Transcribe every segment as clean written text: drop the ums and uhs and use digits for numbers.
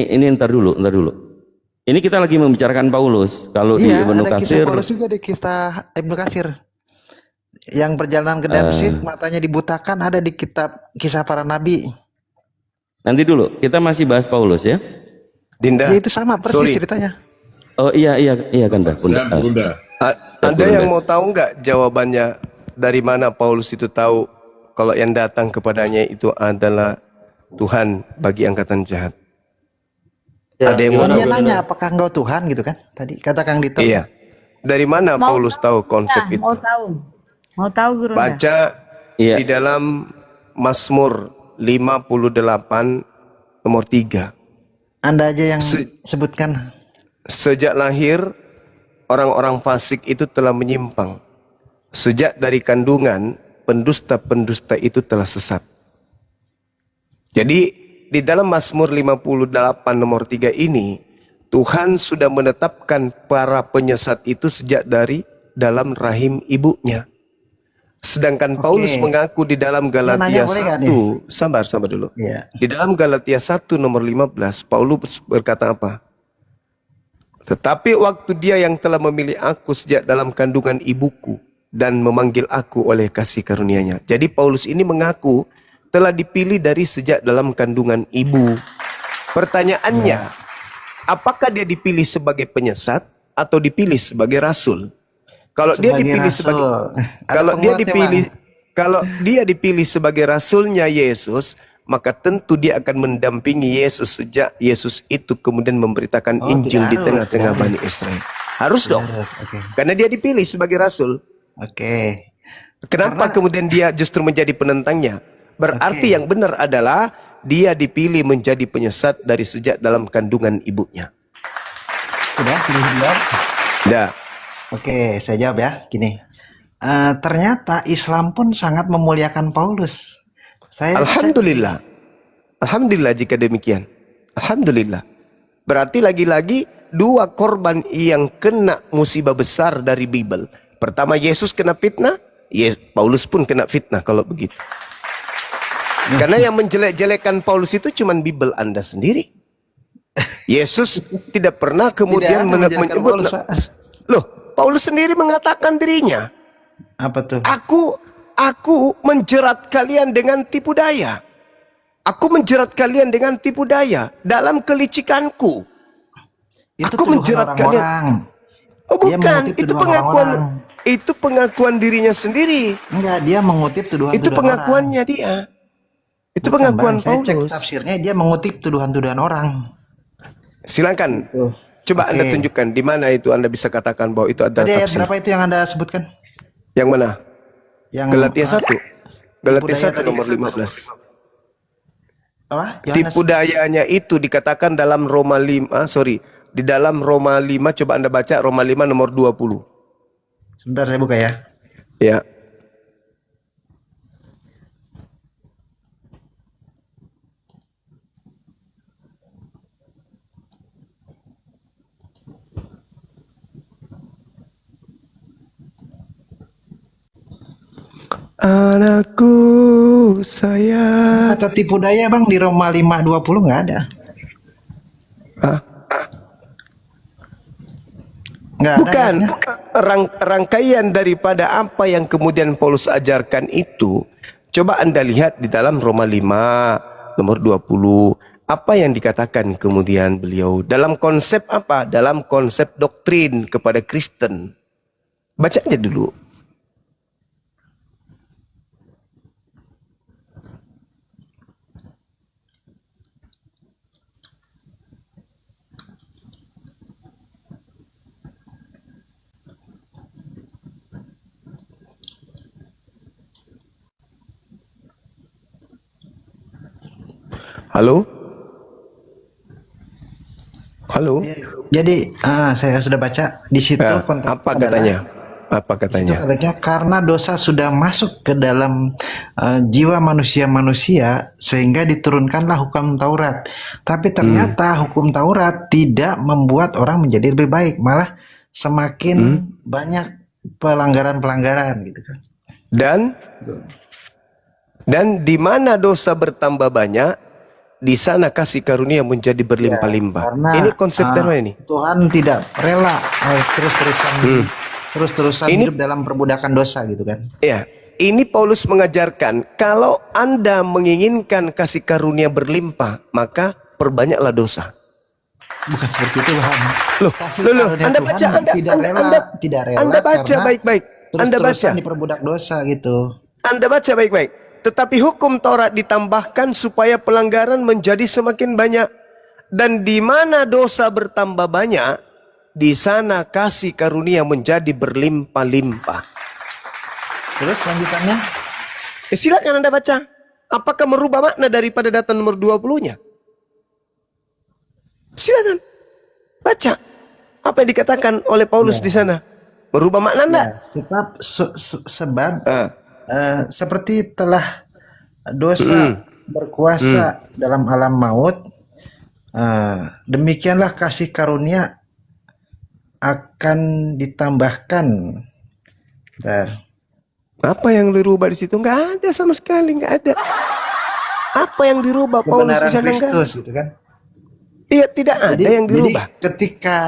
ini ntar dulu. Ini kita lagi membicarakan Paulus. Kalau di Iya, Ibnu ada kisah Katsir, Paulus juga di kisah Ibnu Katsir. Yang perjalanan ke Damsyik matanya dibutakan ada di kitab Kisah Para Nabi. nanti dulu kita masih bahas Paulus ya. Dinda, Ya itu sama persis sorry. ceritanya. Oh iya Kanda. Bunda. Ada yang mau tahu nggak jawabannya dari mana Paulus itu tahu kalau yang datang kepadanya itu adalah Tuhan bagi angkatan jahat? Ya, Ada yang mau Dia tahu? nanya apakah engkau Tuhan gitu kan? Tadi kata Kang Dito. Iya. Dari mana Paulus tahu konsep itu? Mau tahu guru? Baca Iya. di dalam Mazmur 58 nomor 3. Anda aja yang sebutkan. Sejak lahir orang-orang fasik itu telah menyimpang. Sejak dari kandungan pendusta-pendusta itu telah sesat. Jadi di dalam Mazmur 58 nomor 3 ini Tuhan sudah menetapkan para penyesat itu sejak dari dalam rahim ibunya. Sedangkan Paulus mengaku di dalam Galatia 1, sabar dulu. Iya. Di dalam Galatia 1 nomor 15, Paulus berkata apa? Tetapi waktu dia yang telah memilih aku sejak dalam kandungan ibuku dan memanggil aku oleh kasih karunia-Nya. Jadi Paulus ini mengaku telah dipilih dari sejak dalam kandungan ibu. Pertanyaannya, apakah dia dipilih sebagai penyesat atau dipilih sebagai rasul? Kalau dia dipilih sebagai kalau dia dipilih sebagai rasulnya Yesus, maka tentu dia akan mendampingi Yesus sejak Yesus itu kemudian memberitakan Injil di tengah-tengah Bani Israel. Harus dong. Karena dia dipilih sebagai rasul. Kenapa kemudian dia justru menjadi penentangnya? Berarti yang benar adalah dia dipilih menjadi penyesat dari sejak dalam kandungan ibunya. Sudah jawab? Sudah. Oke, saya jawab ya. Gini, ternyata Islam pun sangat memuliakan Paulus. Alhamdulillah. Alhamdulillah jika demikian. Alhamdulillah. Berarti lagi-lagi dua korban yang kena musibah besar dari Bible. Pertama Yesus kena fitnah, Paulus pun kena fitnah kalau begitu. Karena yang menjelek-jelekan Paulus itu cuma Bible Anda sendiri. Yesus tidak pernah kemudian menyebut Paulus. Loh, Paulus sendiri mengatakan dirinya, apa tuh? Aku menjerat kalian dengan tipu daya. Aku menjerat kalian dengan tipu daya dalam kelicikanku. Aku menjerat kalian. Oh bukan, itu pengakuan. Itu pengakuan dirinya sendiri. Enggak, dia mengutip tuduhan-tuduhan itu pengakuannya orang. Dia. Itu bukan, pengakuan Paulus. Saya cek tafsirnya dia mengutip tuduhan-tuduhan orang. Silakan. Coba Anda tunjukkan di mana itu Anda bisa katakan bahwa itu ada tafsir. Tafsir. Berapa itu yang Anda sebutkan? Yang mana? Yang Galatia 1. Galatia 1 nomor 15. Apa? Tipu dayanya itu dikatakan dalam Roma 5, di dalam Roma 5, coba Anda baca Roma 5 nomor 20. Sebentar saya buka ya. Ya. Anakku sayang. Kata tipu daya Bang di Roma 5:20 nggak ada. Nggak bukan ada, rangkaian daripada apa yang kemudian Paulus ajarkan itu. Coba Anda lihat di dalam Roma 5 nomor 20. Apa yang dikatakan kemudian beliau dalam konsep apa? Dalam konsep doktrin kepada Kristen. Baca aja dulu. Halo? Halo? Jadi saya sudah baca di situ apa katanya? Apa katanya? Katanya karena dosa sudah masuk ke dalam jiwa manusia-manusia sehingga diturunkanlah hukum Taurat. Tapi ternyata hukum Taurat tidak membuat orang menjadi lebih baik, malah semakin banyak pelanggaran-pelanggaran gitu kan. Dan di mana dosa bertambah banyak, di sana kasih karunia menjadi berlimpah-limpah. Karena Ini konsep dari ini. Tuhan tidak rela terus-terusan Ini- hidup dalam perbudakan dosa gitu kan. Ya, ini Paulus mengajarkan kalau Anda menginginkan kasih karunia berlimpah, maka perbanyaklah dosa. Bukan seperti itu, Bang. Loh, Kasih loh, karunia Anda Tuhan baca, tidak rela Anda baca karena baik-baik. Anda baca. terus-terusan diperbudak dosa gitu. Anda baca baik-baik. Tetapi hukum Taurat ditambahkan supaya pelanggaran menjadi semakin banyak. Dan di mana dosa bertambah banyak, di sana kasih karunia menjadi berlimpah-limpah. Terus lanjutannya, Silakan Anda baca. Apakah merubah makna daripada data nomor 20-nya? Silakan. Baca. Apa yang dikatakan oleh Paulus di sana? Merubah makna enggak? ya, sebab seperti telah dosa berkuasa dalam alam maut, demikianlah kasih karunia akan ditambahkan. Bentar. Apa yang dirubah di situ? Enggak ada sama sekali, enggak ada. Apa yang dirubah Paulus di Kebenaran sana? Enggak. Kristus gitu kan. Iya, tidak ada yang dirubah. Jadi ketika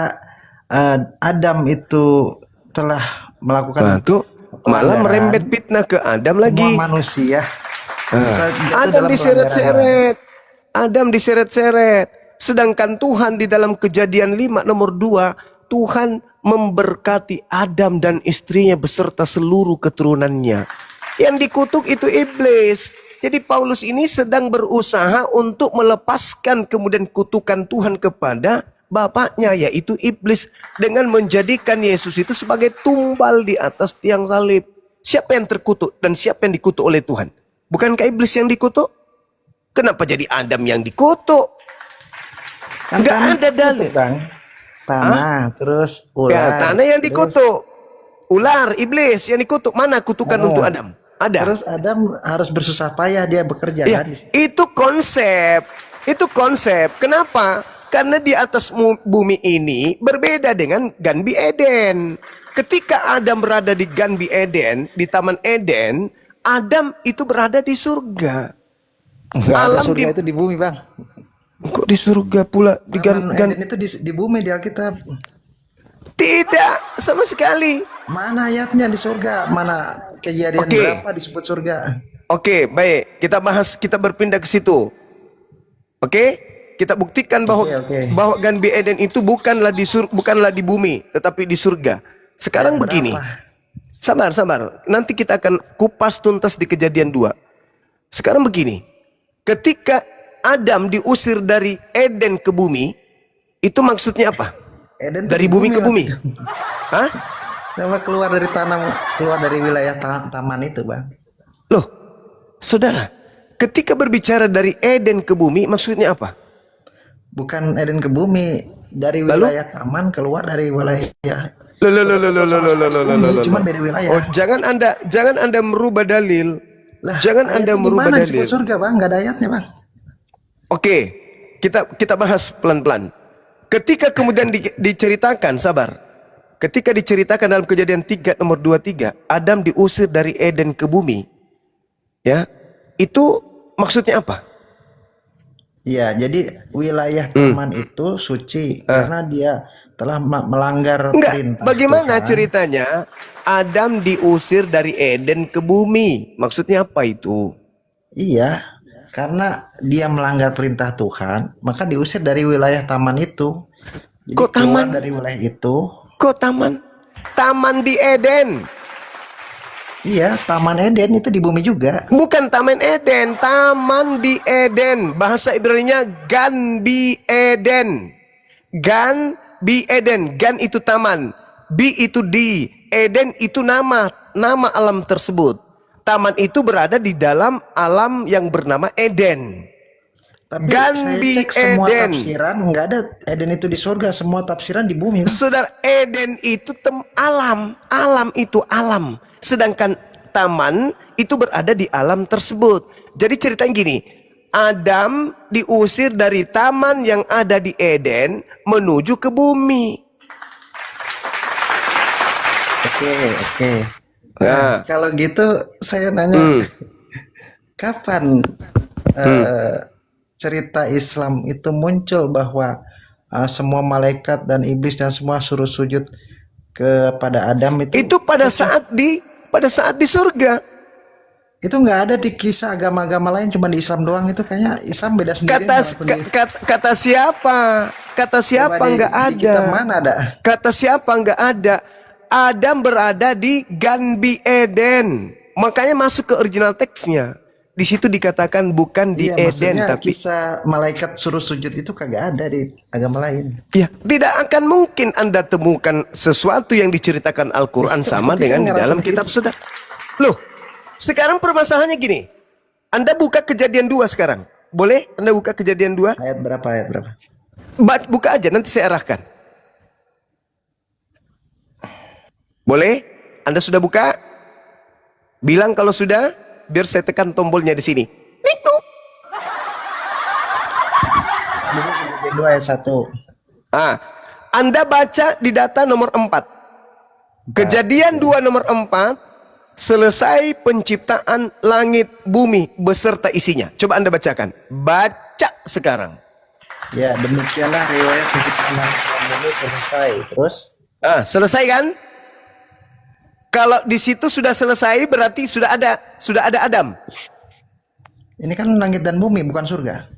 Adam itu telah Nah, melakukan tuh malah pelanggaran, merembet fitnah ke Adam semua lagi. manusia jatuh Adam dalam diseret-seret. Adam diseret-seret. Sedangkan Tuhan di dalam Kejadian 5 nomor 2, Tuhan memberkati Adam dan istrinya beserta seluruh keturunannya. Yang dikutuk itu iblis. Jadi Paulus ini sedang berusaha untuk melepaskan kemudian kutukan Tuhan kepada bapaknya, yaitu iblis, dengan menjadikan Yesus itu sebagai tumbal di atas tiang salib. Siapa yang terkutuk dan siapa yang dikutuk oleh Tuhan? Bukankah iblis yang dikutuk? Kenapa jadi Adam yang dikutuk? Kan Enggak tanah ada dalil. dikutuk, Bang. Tanah, terus ular. Ya, tanah yang terus- dikutuk. Ular, iblis yang dikutuk. Mana kutukan untuk Adam? Ada. Terus Adam harus bersusah payah dia bekerja Ya, kan? itu konsep. Itu konsep. Kenapa? Karena di atas bumi ini berbeda dengan Ganbi Eden. Ketika Adam berada di Ganbi Eden, di Taman Eden, Adam itu berada di surga. Enggak ada Alam surga di- itu di bumi, Bang. Kok di surga pula? Di Taman Eden itu di bumi di Alkitab. Tidak, sama sekali. Mana ayatnya di surga? Mana kejadian Oke. berapa disebut surga? Oke, baik. Kita bahas, kita berpindah ke situ. Oke? Kita buktikan bahwa Oke. bahwa Ganbi Eden itu bukanlah di bumi, tetapi di surga. Sekarang Ayat begini. berapa? Sabar. Nanti kita akan kupas tuntas di Kejadian 2. Sekarang begini. Ketika Adam diusir dari Eden ke bumi, itu maksudnya apa? Eden Dari bumi ke bumi. Hah? Sama keluar dari keluar dari wilayah taman itu, Bang. Loh, saudara, ketika berbicara dari Eden ke bumi, maksudnya apa? Bukan Eden ke bumi, dari wilayah taman keluar dari wilayah. Cuman beda wilayah. Oh, jangan Anda merubah dalil. Jangan Anda ayatnya merubah gimana dalil. disebut surga, Bang? Enggak ada ayatnya, Bang. Oke, kita bahas pelan-pelan. Ketika kemudian diceritakan, sabar. Ketika diceritakan dalam Kejadian 3 nomor 23, Adam diusir dari Eden ke bumi. Ya. Itu maksudnya apa? Ya, jadi wilayah taman itu suci karena dia telah melanggar Enggak, perintah bagaimana Tuhan. ceritanya Adam diusir dari Eden ke bumi? Maksudnya apa itu? Iya, karena dia melanggar perintah Tuhan, maka diusir dari wilayah taman itu. Jadi Kok keluar taman? dari wilayah itu. Kok taman? Taman di Eden. Iya, Taman Eden itu di bumi juga. Bukan Taman Eden, Taman di Eden. Bahasa Ibrani-nya Gan-bi Eden. Gan-bi Eden. Gan itu taman, bi itu di, Eden itu nama alam tersebut. Taman itu berada di dalam alam yang bernama Eden. Tapi Gan-bi saya cek semua Eden. tafsiran nggak ada Eden itu di surga, semua tafsiran di bumi. Saudara, Eden itu alam, alam itu alam. Sedangkan taman itu berada di alam tersebut. Jadi ceritanya gini, Adam diusir dari taman yang ada di Eden menuju ke bumi. Oke. Nah. Nah, kalau gitu saya nanya, kapan cerita Islam itu muncul bahwa semua malaikat dan iblis dan semua suruh sujud kepada Adam Itu pada saat di surga. itu nggak ada di kisah agama-agama lain, cuma di Islam doang. Itu kayaknya Islam beda sendiri. Kata siapa? Kata siapa nggak Di kitab ada? mana ada? Kata siapa nggak ada? Adam berada di Ganbi Eden. Makanya masuk ke original teksnya. Di situ dikatakan bukan di Iya, Eden, maksudnya tapi kisah malaikat suruh sujud itu kagak ada di agama lain. ya, tidak akan mungkin Anda temukan sesuatu yang diceritakan Al-Quran sama berarti dengan kan di ngerasa dalam begitu. kitab sudah. Loh, sekarang permasalahannya gini. Anda buka Kejadian 2 sekarang. Boleh Anda buka Kejadian 2? Ayat berapa? Ayat berapa? Buka aja, nanti saya arahkan. Boleh? Anda sudah buka? Bilang kalau sudah, biar saya tekan tombolnya di sini. Kejadian 2 ayat 1. Anda baca di data nomor 4. Kejadian 2 nomor 4, selesai penciptaan langit bumi beserta isinya. Coba Anda bacakan. Baca sekarang. Ya, demikianlah riwayat penciptaan langit dan bumi selesai. Terus Selesai kan? Kalau di situ sudah selesai berarti sudah ada Adam. ini kan langit dan bumi, bukan surga.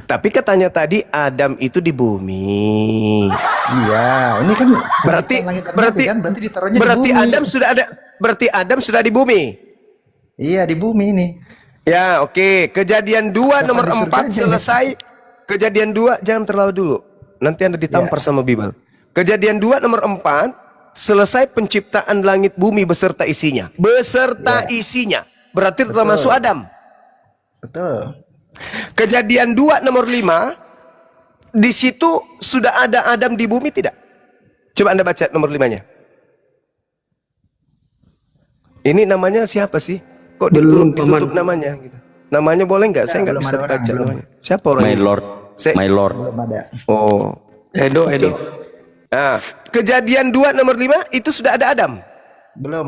Tapi katanya tadi Adam itu di bumi. Iya, ini kan Berarti langit dan berarti bumi kan, berarti ditaruhnya di berarti bumi. Adam sudah ada. Berarti Adam sudah di bumi. Iya, di bumi ini. Ya, oke. Kejadian 2 nomor di 4 surganya selesai. Kejadian 2 jangan terlalu dulu. Nanti Anda ditampar sama Bible. Kejadian 2 nomor 4 selesai penciptaan langit bumi beserta isinya. Beserta isinya. Berarti termasuk Adam. Betul. Kejadian 2 nomor 5 di situ sudah ada Adam di bumi tidak? Coba Anda baca nomor 5-nya. Ini namanya siapa sih? Kok ditutup namanya gitu. Namanya boleh nggak? Saya nggak belum bisa ada orang, baca belum. namanya. Siapa orangnya? My Lord, my Lord. Belum ada. Oh. Edo. Kejadian 2 nomor 5 itu sudah ada Adam. Belum.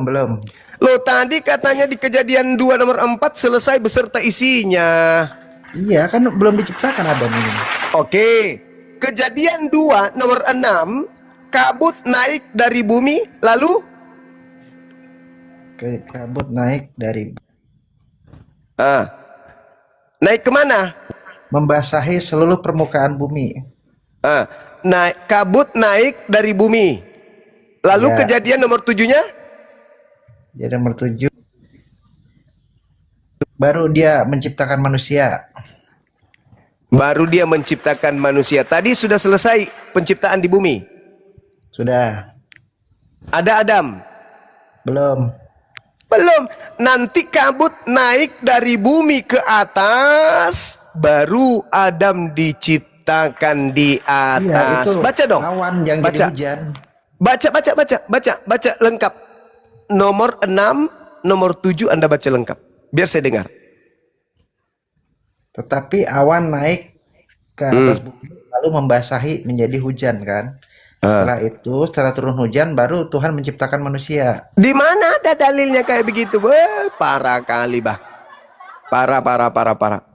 Loh, tadi katanya di Kejadian 2 nomor 4 selesai beserta isinya. Iya, kan belum diciptakan Adam ini. Oke. Kejadian 2 nomor 6, kabut naik dari bumi lalu Kabut naik dari naik kemana? membasahi seluruh permukaan bumi. Kabut naik dari bumi. Lalu Ya. Kejadian nomor 7-nya? Jadi nomor 7 baru dia menciptakan manusia. Baru dia menciptakan manusia. Tadi sudah selesai penciptaan di bumi. Sudah. Ada Adam. Belum. Nanti kabut naik dari bumi ke atas, baru Adam diciptakan di Iya, atas. itu Baca dong. awan yang Baca. jadi hujan. Baca lengkap. Nomor 6, nomor 7 Anda baca lengkap. Biar saya dengar. Tetapi awan naik ke atas bumi lalu membasahi menjadi hujan kan. Setelah itu, setelah turun hujan baru Tuhan menciptakan manusia. Di mana ada dalilnya kayak begitu? Parah kali, bah. Parah.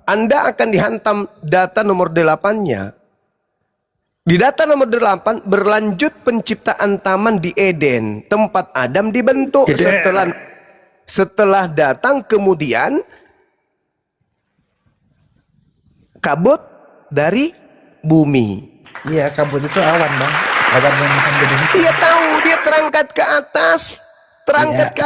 Anda akan dihantam data nomor 8-nya. Di data nomor 8 berlanjut penciptaan taman di Eden, tempat Adam dibentuk. Setelah datang kemudian kabut dari bumi. Iya, kabut itu awan, Bang. Awan yang akan jadi hujan. Dia tahu, dia terangkat ke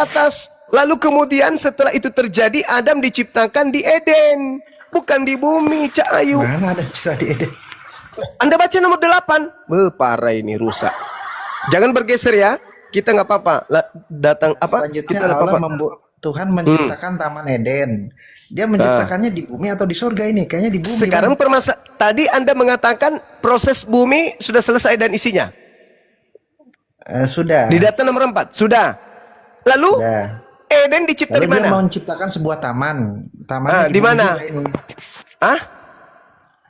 atas. Lalu kemudian setelah itu terjadi, Adam diciptakan di Eden, bukan di bumi, Cak Ayu. Mana ada cerita di Eden? Anda baca nomor 8. Parah ini, rusak. Jangan bergeser ya. Kita nggak apa-apa. Datang apa? Selanjutnya Kita nggak apa-apa. Tuhan menciptakan Taman Eden. Dia menciptakannya di bumi atau di surga ini? Kayaknya di bumi. Sekarang Bang. tadi Anda mengatakan proses bumi sudah selesai dan isinya. Sudah. Di data nomor 4 sudah. Lalu Sudah. Eden dicipta Lalu di mana? dia mau menciptakan sebuah taman. Tamannya Di bumi mana? juga ini.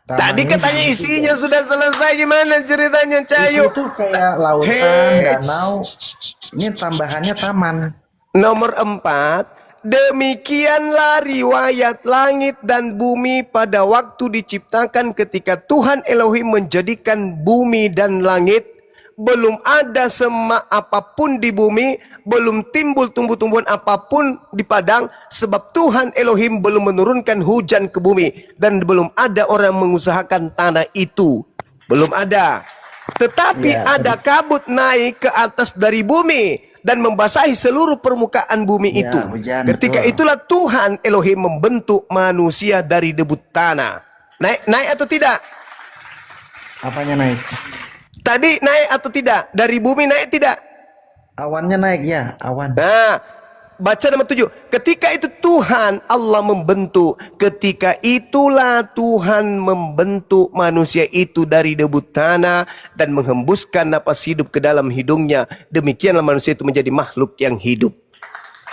Tadi Tamannya katanya di bumi isinya juga. sudah selesai, gimana ceritanya, Isi Cayu? itu kayak lautan, Hei, danau. Ini tambahannya taman. Nomor 4, Demikianlah riwayat langit dan bumi pada waktu diciptakan ketika Tuhan Elohim menjadikan bumi dan langit. Belum ada semak apapun di bumi, belum timbul tumbuh-tumbuhan apapun di padang, sebab Tuhan Elohim belum menurunkan hujan ke bumi, dan belum ada orang mengusahakan tanah itu. Belum ada. Tetapi Ya, ada kabut naik ke atas dari bumi dan membasahi seluruh permukaan bumi Ya, itu. hujan, Ketika betul. itulah Tuhan Elohim membentuk manusia dari debu tanah. Naik atau tidak? Apanya naik? Tadi naik atau tidak? Dari bumi naik tidak? Awannya naik ya, awan. Nah, baca nomor 7. Ketika itu Tuhan Allah membentuk. Ketika itulah Tuhan membentuk manusia itu dari debu tanah dan menghembuskan napas hidup ke dalam hidungnya. Demikianlah manusia itu menjadi makhluk yang hidup.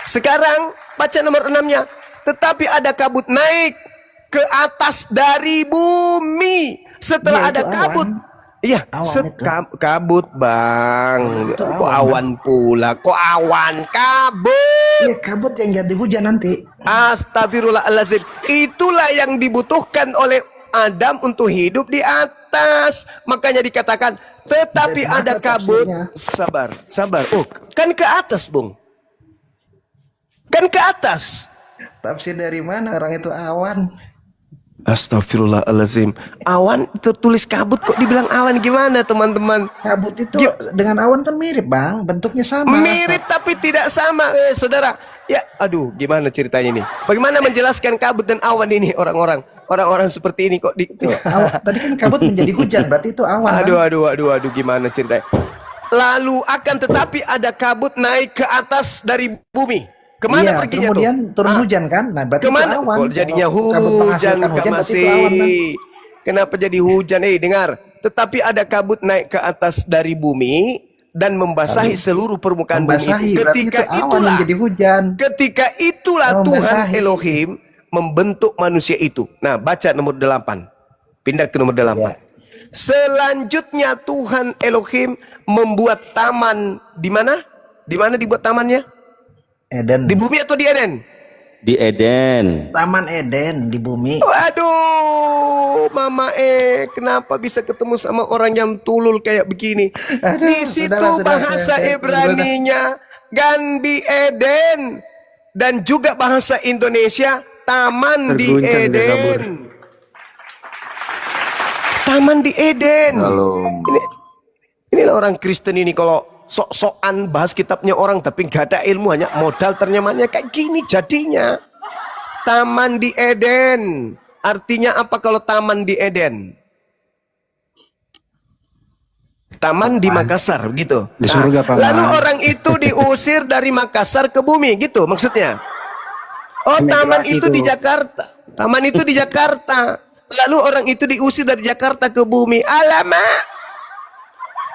Sekarang baca nomor 6-nya. Tetapi ada kabut naik ke atas dari bumi. Setelah Iya, ada itu kabut. awan. Iya, Awan itu. kabut bang. Itu Kok awan, awan pula? Kok awan? Kabut. Iya, kabut yang jadi hujan nanti. Astagfirullahaladzim. Itulah yang dibutuhkan oleh Adam untuk hidup di atas. Makanya dikatakan, tetapi Dari ada mana kabut. tafsirnya? Sabar. Oh, kan ke atas, Bung. Kan ke atas. Tafsir dari mana orang itu awan? Astagfirullahaladzim. Awan tertulis kabut, kok dibilang awan gimana, teman-teman? Kabut itu dengan awan kan mirip, Bang. Bentuknya sama. Mirip tapi tidak sama, saudara. Ya, aduh, gimana ceritanya ini? Bagaimana menjelaskan kabut dan awan ini orang-orang seperti ini kok di? Tadi kan kabut menjadi hujan, berarti itu awan. Aduh, gimana ceritanya? Lalu akan tetapi ada kabut naik ke atas dari bumi. Kemana Iya, perginya kemudian tuh? turun hujan kan? Nah, berarti Kemana? itu awan. Kok jadinya Kalau kabut hujan, menghasilkan Kak hujan, berarti itu awan, Bang. Masih. Kenapa jadi hujan? Dengar. Tetapi ada kabut naik ke atas dari bumi dan membasahi seluruh permukaan bumi Membasahi, itu. berarti itu awan yang jadi hujan. Ketika itulah Oh, Tuhan membasahi. Elohim membentuk manusia itu. Nah, baca nomor 8. Pindah ke nomor 8. Ya. Selanjutnya Tuhan Elohim membuat taman di mana? Di mana dibuat tamannya? Eden. Di bumi atau di Eden? Di Eden. Taman Eden di bumi. Waduh, Mama kenapa bisa ketemu sama orang yang tulul kayak begini? Aduh, Di situ sudahlah, bahasa saya Ibraninya Ganbi Eden, dan juga bahasa Indonesia Taman di Eden. Taman di Eden. Inilah orang Kristen ini kalau sok-sokan bahas kitabnya orang tapi gak ada ilmu, hanya modal terjemahannya kayak gini jadinya. Taman di Eden. Artinya apa kalau taman di Eden? Taman di Makassar gitu. Di surga, Pak. Lalu orang itu diusir dari Makassar ke bumi gitu maksudnya. Oh, taman itu di Jakarta. Taman itu di Jakarta. Lalu orang itu diusir dari Jakarta ke bumi. Alamak.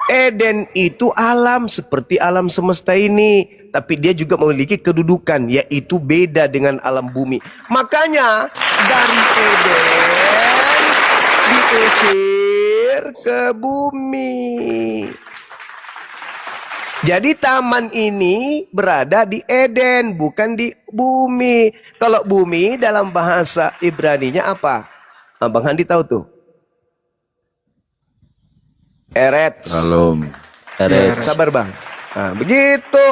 Eden itu alam seperti alam semesta ini, tapi dia juga memiliki kedudukan, yaitu beda dengan alam bumi. Makanya dari Eden diusir ke bumi. Jadi taman ini berada di Eden, bukan di bumi. Kalau bumi dalam bahasa Ibraninya apa? Bang Handi tahu tuh? Eretz. Sabar bang. Nah, begitu.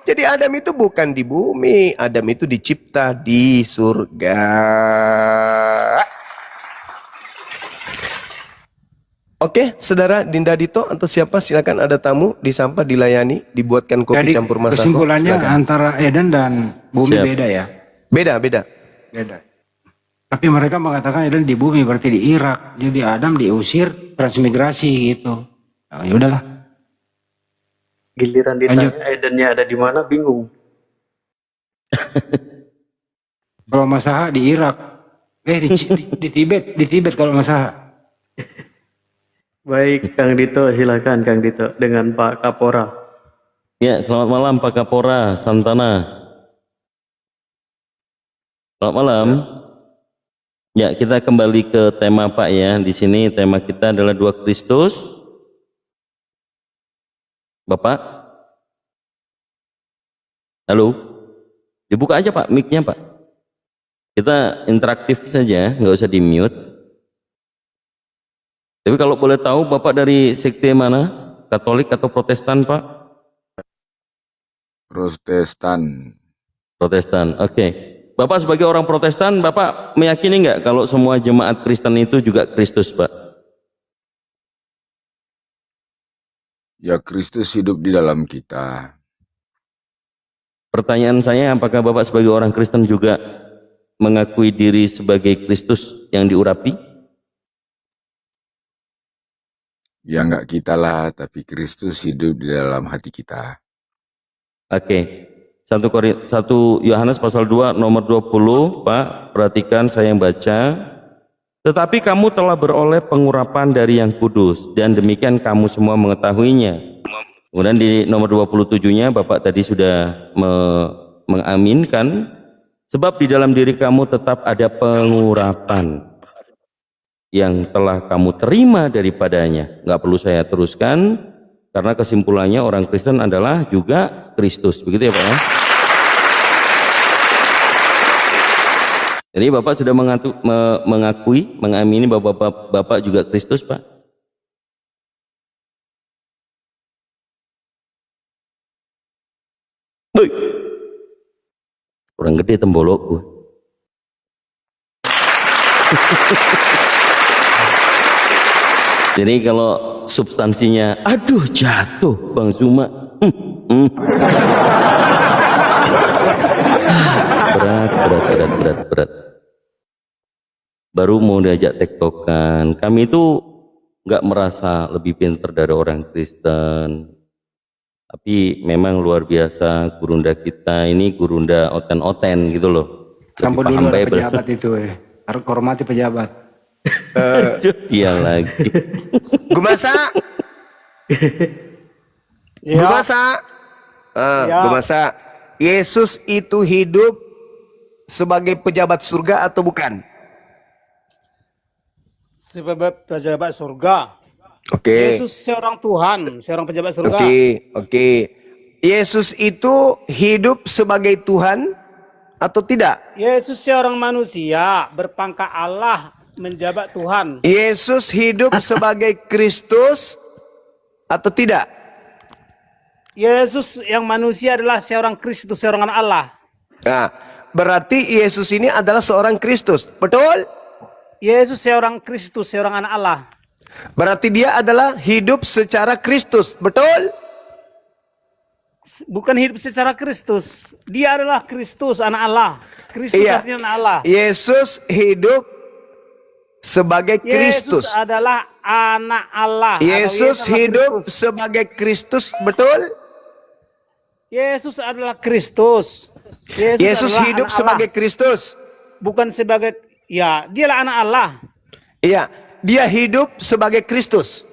Jadi Adam itu bukan di bumi. Adam itu dicipta di surga. Oke, saudara Dinda Dito atau siapa silakan, ada tamu disampah dilayani, dibuatkan kopi Jadi campur masako. kesimpulannya Silakan. antara Eden dan bumi Siap. beda ya? Beda. Beda. Tapi mereka mengatakan Eden di bumi, berarti di Irak. Jadi Adam diusir, transmigrasi gitu. Nah, ya udahlah. Giliran Lanjut. ditanya Edennya ada di mana, bingung. Kalau Masaha di Irak. Di Tibet kalau Masaha. Baik, Kang Dito, silakan Kang Dito dengan Pak Kapora. Ya, selamat malam Pak Kapora Santana. Selamat malam. Ya, kita kembali ke tema Pak ya. Di sini tema kita adalah 2 Kristus. Bapak? Halo? Dibuka aja Pak, mic-nya Pak. Kita interaktif saja, nggak usah di-mute. Tapi kalau boleh tahu Bapak dari sekte mana? Katolik atau Protestan Pak? Protestan. Protestan, oke. Bapak sebagai orang Protestan, Bapak meyakini nggak kalau semua jemaat Kristen itu juga Kristus Pak? Ya, Kristus hidup di dalam kita. Pertanyaan saya, apakah Bapak sebagai orang Kristen juga mengakui diri sebagai Kristus yang diurapi? Ya enggak kita lah, tapi Kristus hidup di dalam hati kita. Oke. 1 Yohanes pasal 2 nomor 20, Pak, perhatikan saya yang baca. Tetapi kamu telah beroleh pengurapan dari yang kudus, dan demikian kamu semua mengetahuinya. Kemudian di nomor 27-nya Bapak tadi sudah mengaminkan, sebab di dalam diri kamu tetap ada pengurapan yang telah kamu terima daripadanya. Nggak perlu saya teruskan, karena kesimpulannya orang Kristen adalah juga Kristus. Begitu ya Pak ya? Jadi Bapak sudah mengakui, mengamini bahwa Bapak juga Kristus Pak? Beuh. Kurang gede tembolokku. Jadi kalau substansinya, aduh jatuh Bang Zuma. Berat. Baru mau diajak tektokan. Kami itu nggak merasa lebih pintar dari orang Kristen. Tapi memang luar biasa gurunda kita ini, gurunda oten-oten gitu loh. Sampai dulu ada pejabat itu harus hormati pejabat. Dia lagi. Gumasa. Gumasa. Gumasa. Yesus itu hidup sebagai pejabat surga atau bukan? Sebagai pejabat surga. Oke. Yesus seorang Tuhan, seorang pejabat surga. Oke. Yesus itu hidup sebagai Tuhan atau tidak? Yesus seorang manusia berpangkat Allah menjabat Tuhan. Yesus hidup sebagai Kristus atau tidak? Yesus yang manusia adalah seorang Kristus, seorang anak Allah. Nah, berarti Yesus ini adalah seorang Kristus, betul? Yesus seorang Kristus, seorang anak Allah. Berarti dia adalah hidup secara Kristus, betul? Bukan hidup secara Kristus. Dia adalah Kristus, anak Allah. Kristus artinya anak Allah. Yesus hidup sebagai Kristus. Yesus adalah anak Allah. Yesus hidup sebagai Kristus, betul? Yesus adalah Kristus. Yesus hidup sebagai Kristus. Bukan sebagai, ya, dialah anak Allah. Iya, dia hidup sebagai Kristus.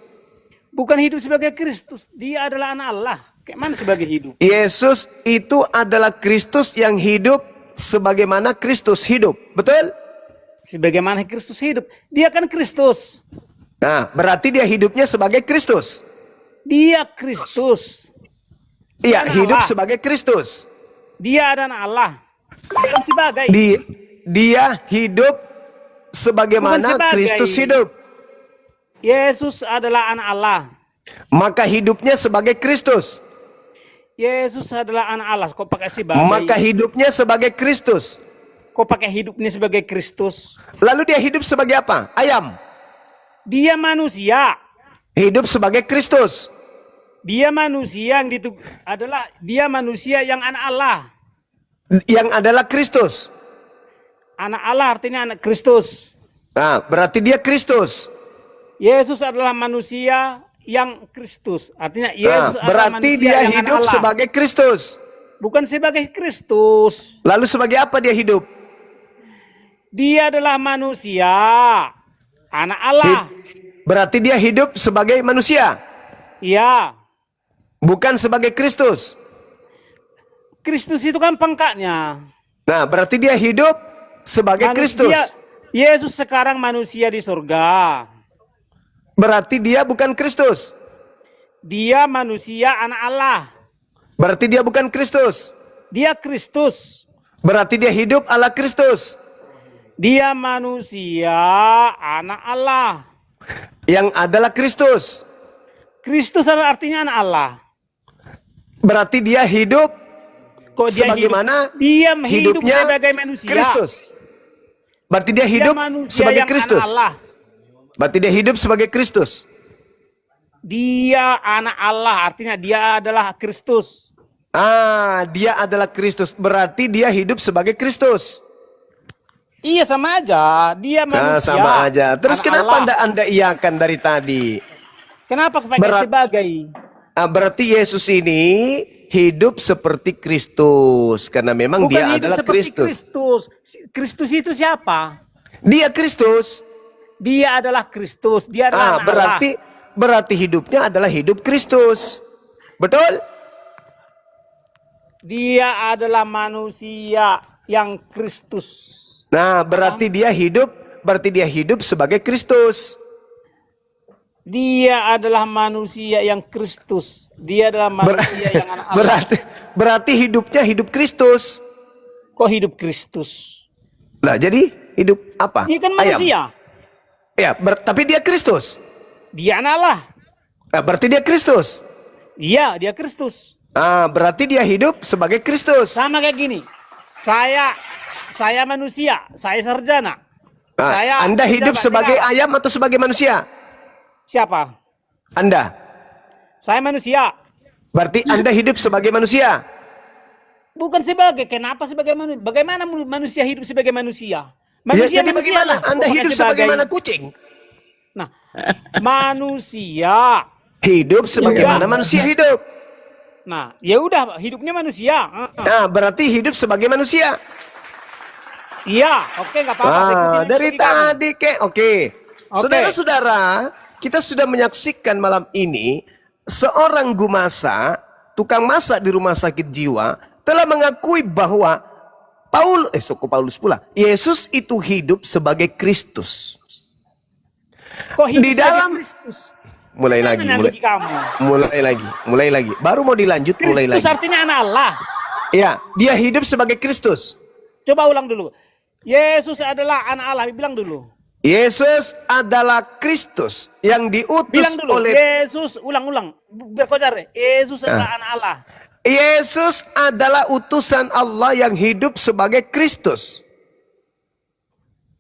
Bukan hidup sebagai Kristus, dia adalah anak Allah. Kayak mana sebagai hidup? Yesus itu adalah Kristus yang hidup sebagaimana Kristus hidup, betul? Sebagaimana Kristus hidup, dia kan Kristus. Nah, berarti dia hidupnya sebagai Kristus. Dia Kristus. Iya, Anak hidup Allah. sebagai Kristus. Dia adalah anak Allah. Bukan sebagai. Dia hidup sebagaimana Bukan sebagai. Kristus hidup. Yesus adalah anak Allah. Maka hidupnya sebagai Kristus. Yesus adalah anak Allah. Kok pakai sebagai? Maka hidupnya sebagai Kristus. Kok pakai hidupnya sebagai Kristus? Lalu dia hidup sebagai apa? Ayam. Dia manusia. Hidup sebagai Kristus. Dia manusia yang dia manusia yang anak Allah. Yang adalah Kristus. Anak Allah artinya anak Kristus. Nah, berarti dia Kristus. Yesus adalah manusia yang Kristus. Artinya Yesus adalah berarti manusia dia yang hidup anak Allah. sebagai Kristus. Bukan sebagai Kristus. Lalu sebagai apa dia hidup? Dia adalah manusia, anak Allah. Berarti dia hidup sebagai manusia. Iya. Bukan sebagai Kristus. Kristus itu kan pangkatnya. Nah, berarti dia hidup sebagai Kristus. Yesus sekarang manusia di surga. Berarti dia bukan Kristus. Dia manusia anak Allah. Berarti dia bukan Kristus. Dia Kristus. Berarti dia hidup ala Kristus. Dia manusia, anak Allah. Yang adalah Kristus. Kristus adalah artinya anak Allah. Berarti dia hidup Kok dia sebagaimana dia hidup hidupnya sebagai manusia. Kristus. Berarti dia Dia hidup manusia sebagai yang Kristus. anak Allah. Berarti dia hidup sebagai Kristus. Dia anak Allah, artinya dia adalah Kristus. Dia adalah Kristus. Berarti dia hidup sebagai Kristus. Iya sama aja, dia manusia. Sama aja. Terus anak kenapa Allah. anda iakan dari tadi? Kenapa pakai sebagai? Berarti Yesus ini hidup seperti Kristus karena memang Bukan dia hidup adalah seperti Kristus. Kristus. Kristus itu siapa? Dia Kristus. Dia adalah Kristus. Dia adalah anak Berarti hidupnya adalah hidup Kristus. Betul? Dia adalah manusia yang Kristus. Nah, berarti dia hidup sebagai Kristus. Dia adalah manusia yang Kristus. Dia adalah manusia yang anak Allah. Berarti hidupnya hidup Kristus. Kok hidup Kristus? Nah, jadi hidup apa? Dia kan manusia. Ya, tapi dia Kristus. Dia anak Allah. Nah, berarti dia Kristus. Iya, dia Kristus. Berarti dia hidup sebagai Kristus. Sama kayak gini. Saya manusia, saya sarjana. Anda hidup sebagai ayam atau sebagai manusia? Siapa? Anda. Saya manusia. Berarti Anda hidup sebagai manusia? Bukan sebagai. Kenapa sebagai manusia? Bagaimana manusia hidup sebagai manusia? Manusia jadi bagaimana? Anda hidup sebagaimana kucing? Nah, manusia hidup sebagaimana manusia hidup. Nah, ya udah hidupnya manusia. Berarti hidup sebagai manusia. Iya, oke, nggak apa-apa. Dari tadi oke. Saudara-saudara, kita sudah menyaksikan malam ini seorang gumasa, tukang masak di rumah sakit jiwa, telah mengakui bahwa Paulus pula, Yesus itu hidup sebagai Kristus. Kok hidup di dalam Kristus? Mulai lagi. Baru mau dilanjut, mulai lagi. Kristus artinya anak Allah. Ya, dia hidup sebagai Kristus. Coba ulang dulu. Yesus adalah anak Allah. Bilang dulu. Yesus adalah Kristus yang diutus Bilang dulu. oleh Yesus, ulang-ulang. Berkocar. Yesus adalah anak Allah. Yesus adalah utusan Allah yang hidup sebagai Kristus.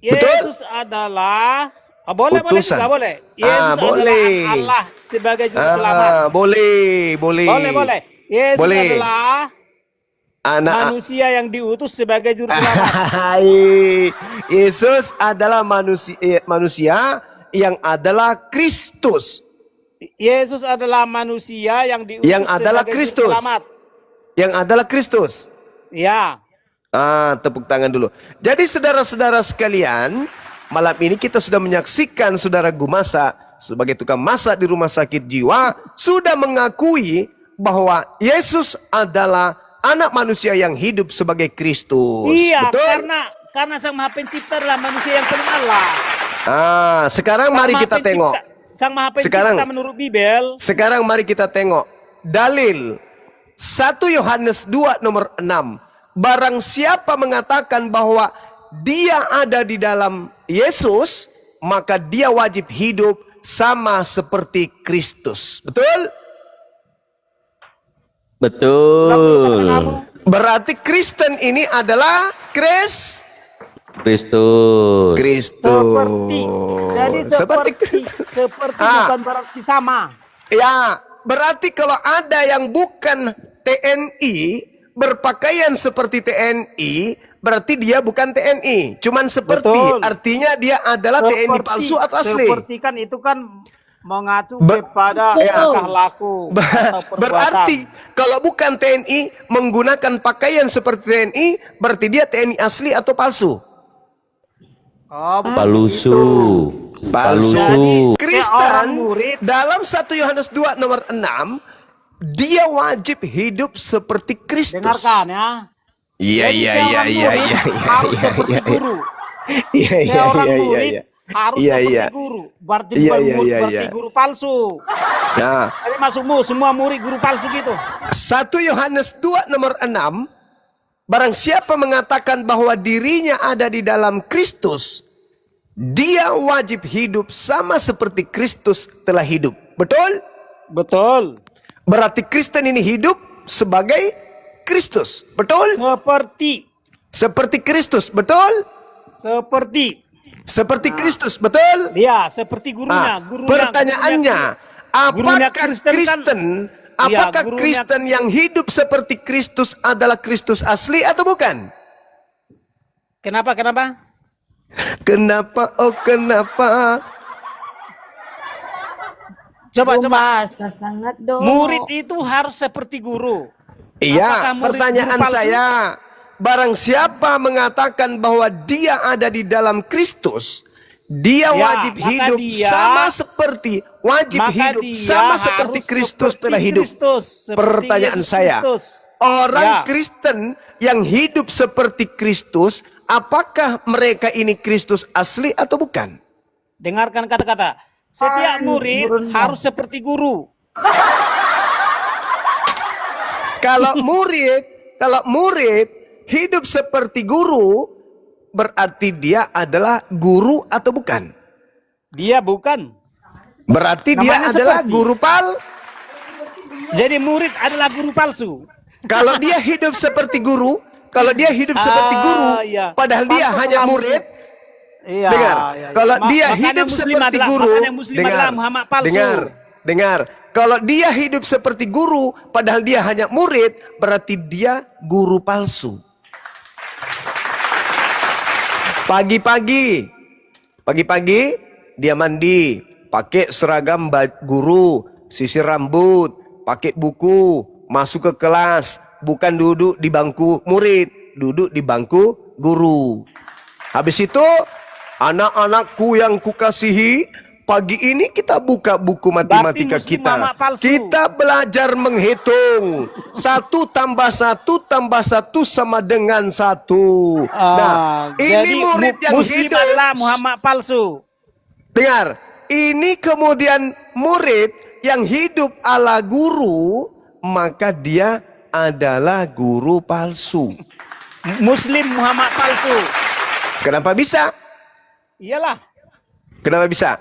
Yesus adalah boleh utusan. juga boleh. Yesus adalah anak Allah sebagai juru selamat. Boleh. Yesus adalah manusia yang diutus sebagai juru selamat. Yesus adalah manusia yang adalah Kristus. Yesus adalah manusia yang diutus yang adalah sebagai Kristus. juru selamat. Yang adalah Kristus. Ya. Tepuk tangan dulu. Jadi saudara-saudara sekalian, malam ini kita sudah menyaksikan saudara gumasa sebagai tukang masak di rumah sakit jiwa sudah mengakui bahwa Yesus adalah anak manusia yang hidup sebagai Kristus. Iya, betul? karena Sang Maha Pencipta adalah manusia yang penuh Allah. Sekarang mari kita tengok. Sang Maha Pencipta menurut Bibel. Sekarang mari kita tengok dalil 1 Yohanes 2 nomor 6. Barang siapa mengatakan bahwa dia ada di dalam Yesus, maka dia wajib hidup sama seperti Kristus. Betul? Betul. Berarti Kristen ini adalah Kristus. Seperti bukan berarti sama. Ya, berarti kalau ada yang bukan TNI berpakaian seperti TNI, berarti dia bukan TNI, cuman seperti. Betul. Artinya dia adalah TNI palsu atau asli. Seperti kan itu kan mengacu kepada tingkah laku atau perbuatan. Berarti kalau bukan TNI menggunakan pakaian seperti TNI, berarti dia TNI asli atau palsu? Palsu. Kristen dalam 1 Yohanes 2 nomor 6, dia wajib hidup seperti Kristus. Dengarkan ya. Iya. Harus seperti guru. Iya. Harus seperti guru. Berarti berarti guru palsu. Nah, jadi masukmu semua murid guru palsu gitu. 1 Yohanes 2 nomor 6, barang siapa mengatakan bahwa dirinya ada di dalam Kristus, dia wajib hidup sama seperti Kristus telah hidup. Betul? Betul. Berarti Kristen ini hidup sebagai Kristus. Betul? Seperti Kristus. Betul? Seperti Kristus. Betul? Ya, seperti gurunya. Pertanyaannya, apakah Kristen, apakah gurunya, Kristen yang hidup seperti Kristus adalah Kristus asli atau bukan? Kenapa? Kenapa, oh kenapa? Coba. Sangat dong. Murid itu harus seperti guru. Iya, Apakah pertanyaan guru palsu? saya, barang siapa mengatakan bahwa dia ada di dalam Kristus, dia wajib maka hidup dia- sama seperti Kristus telah hidup. Pertanyaan saya, orang Kristen yang hidup seperti Kristus, apakah mereka ini Kristus asli atau bukan? Dengarkan kata-kata. Setiap murid harus seperti guru. Kalau murid hidup seperti guru, berarti dia adalah guru atau bukan? Dia bukan. Berarti dia Namanya adalah seperti. guru Jadi murid adalah guru palsu. Kalau dia hidup seperti guru, Iya. padahal dia Palsu hanya adalah murid. Iya. Dengar, kalau dia Makanya hidup Muslim seperti adalah- guru, makanya Muslim adalah Muhammad palsu. dengar. Kalau dia hidup seperti guru, padahal dia hanya murid, berarti dia guru palsu. Pagi-pagi dia mandi, pakai seragam guru, sisir rambut, pakai buku, masuk ke kelas, bukan duduk di bangku murid, duduk di bangku guru. Habis itu, anak-anakku yang kukasihi, pagi ini kita buka buku matematika Berarti Muslim kita. Muhammad palsu. Kita belajar menghitung. 1 tambah 1 tambah 1 sama dengan 1. Nah, ini jadi murid yang Muslim hidup. adalah Muhammad palsu. Dengar, ini kemudian murid yang hidup ala guru, maka dia adalah guru palsu. Muslim Muhammad palsu. Kenapa bisa? Iyalah. Kenapa bisa?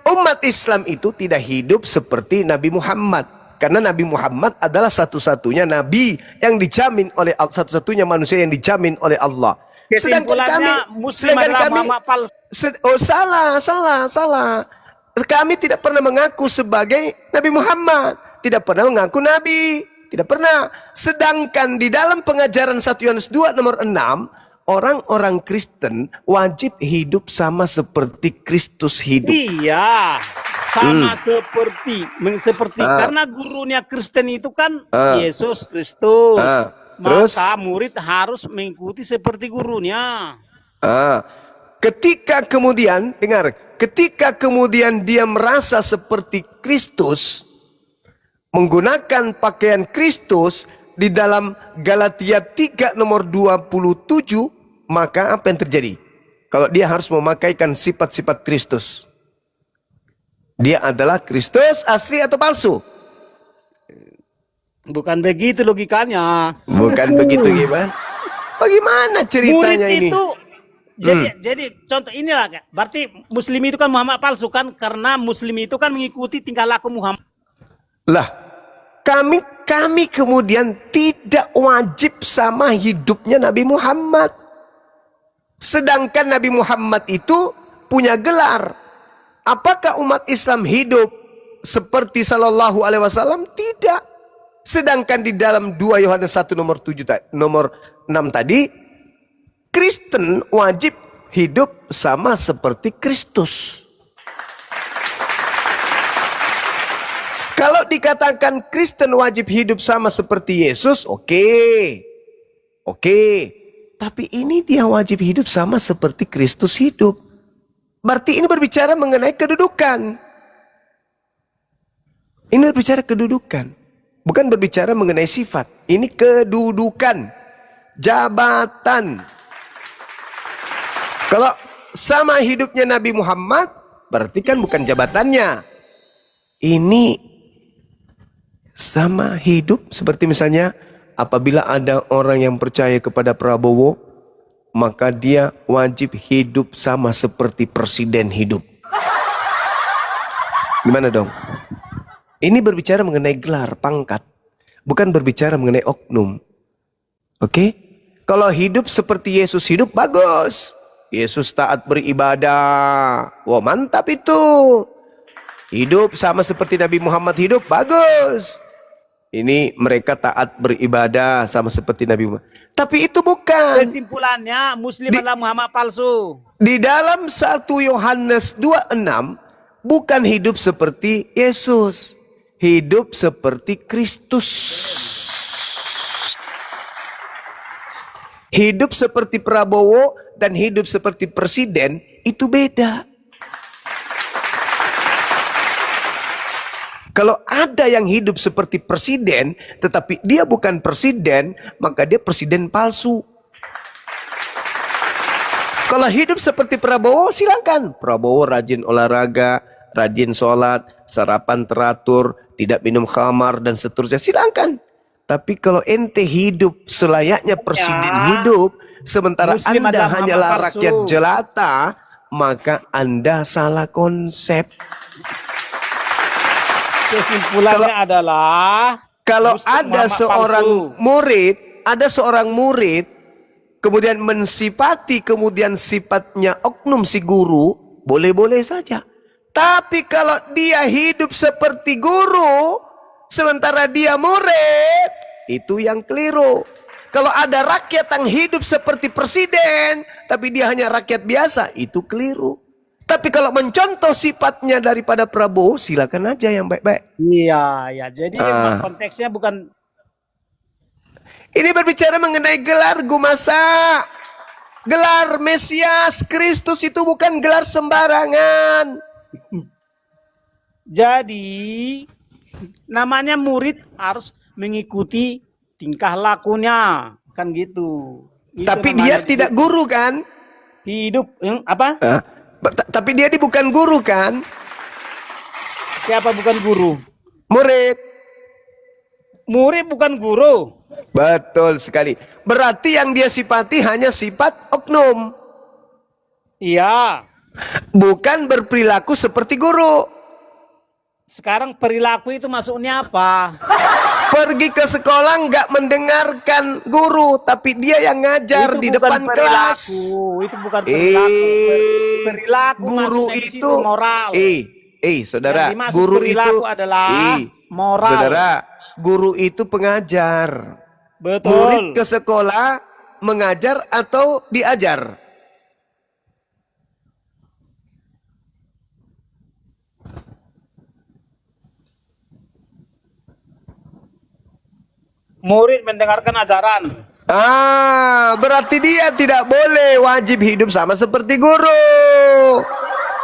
Umat Islam itu tidak hidup seperti Nabi Muhammad. Karena Nabi Muhammad adalah satu-satunya Nabi yang dijamin oleh Allah, satu-satunya manusia yang dijamin oleh Allah. Kesimpulannya Muslim adalah Muhammad palsu. Salah. Kami tidak pernah mengaku sebagai Nabi Muhammad. Tidak pernah mengaku Nabi. Tidak pernah. Sedangkan di dalam pengajaran 1 Yohanes 2 nomor 6, orang-orang Kristen wajib hidup sama seperti Kristus hidup. Iya, sama seperti karena gurunya Kristen itu kan Yesus Kristus. Terus? Maka murid harus mengikuti seperti gurunya. Ketika kemudian, dengar, ketika kemudian dia merasa seperti Kristus, menggunakan pakaian Kristus di dalam Galatia 3 nomor 27, maka apa yang terjadi? Kalau dia harus memakaikan sifat-sifat Kristus, dia adalah Kristus asli atau palsu? Bukan begitu logikanya. Bukan begitu gimana? Bagaimana ceritanya Murid ini? itu jadi contoh inilah, berarti Muslim itu kan Muhammad palsu kan, karena Muslim itu kan mengikuti tingkah laku Muhammad. Lah, kami kemudian tidak wajib sama hidupnya Nabi Muhammad. Sedangkan Nabi Muhammad itu punya gelar. Apakah umat Islam hidup seperti sallallahu alaihi wasallam? Tidak. Sedangkan di dalam 2 Yohanes 1 nomor 6 tadi, Kristen wajib hidup sama seperti Kristus. Kalau dikatakan Kristen wajib hidup sama seperti Yesus, oke. Tapi ini dia wajib hidup sama seperti Kristus hidup. Berarti ini berbicara mengenai kedudukan. Ini berbicara kedudukan. Bukan berbicara mengenai sifat. Ini kedudukan. Jabatan. Kalau sama hidupnya Nabi Muhammad, berarti kan bukan jabatannya. Ini sama hidup seperti misalnya apabila ada orang yang percaya kepada Prabowo, maka dia wajib hidup sama seperti presiden hidup. Gimana dong? Ini berbicara mengenai gelar, pangkat, bukan berbicara mengenai oknum. Oke? Kalau hidup seperti Yesus hidup, bagus. Yesus taat beribadah. Wah, mantap itu. Hidup sama seperti Nabi Muhammad hidup, bagus. Ini mereka taat beribadah sama seperti Nabi Muhammad. Tapi itu bukan. Kesimpulannya Muslim adalah Muhammad palsu. Di dalam 1 Yohanes 2:6 bukan hidup seperti Yesus, hidup seperti Kristus. Hidup seperti Prabowo dan hidup seperti presiden itu beda. Kalau ada yang hidup seperti presiden, tetapi dia bukan presiden, maka dia presiden palsu. Kalau hidup seperti Prabowo, silakan. Prabowo rajin olahraga, rajin sholat, sarapan teratur, tidak minum khamar, dan seterusnya, silakan. Tapi kalau ente hidup selayaknya presiden hidup, sementara Muslim Anda adalah hanyalah Muhammad rakyat palsu. jelata, maka Anda salah konsep. Kesimpulannya adalah Kalau Muslim ada Muhammad seorang palsu. murid, kemudian mensifati kemudian sifatnya oknum si guru, boleh-boleh saja. Tapi kalau dia hidup seperti guru, sementara dia murid, itu yang keliru. Kalau ada rakyat yang hidup seperti presiden, tapi dia hanya rakyat biasa, itu keliru. Tapi kalau mencontoh sifatnya daripada Prabowo, silakan aja yang baik-baik. Iya, ya. Jadi konteksnya bukan. Ini berbicara mengenai gelar Gumasa. Gelar Mesias Kristus itu bukan gelar sembarangan. Jadi namanya murid harus mengikuti tingkah lakunya, kan gitu. Itu Tapi dia namanya tidak guru kan? hidup apa? Tapi dia bukan guru kan? Siapa bukan guru? Murid. Murid bukan guru. Betul sekali. Berarti yang dia sifati hanya sifat oknum. Iya. Bukan berperilaku seperti guru. Sekarang perilaku itu maksudnya apa? Pergi ke sekolah nggak mendengarkan guru, tapi dia yang ngajar Itu di bukan depan kelas. Itu bukan perilaku. Perilaku Guru maksudnya di itu situ moral. saudara, Yang dimaksud guru perilaku itu adalah moral. Saudara, guru itu pengajar. Betul. Murid ke sekolah mengajar atau diajar? Murid mendengarkan ajaran. Berarti dia tidak boleh wajib hidup sama seperti guru.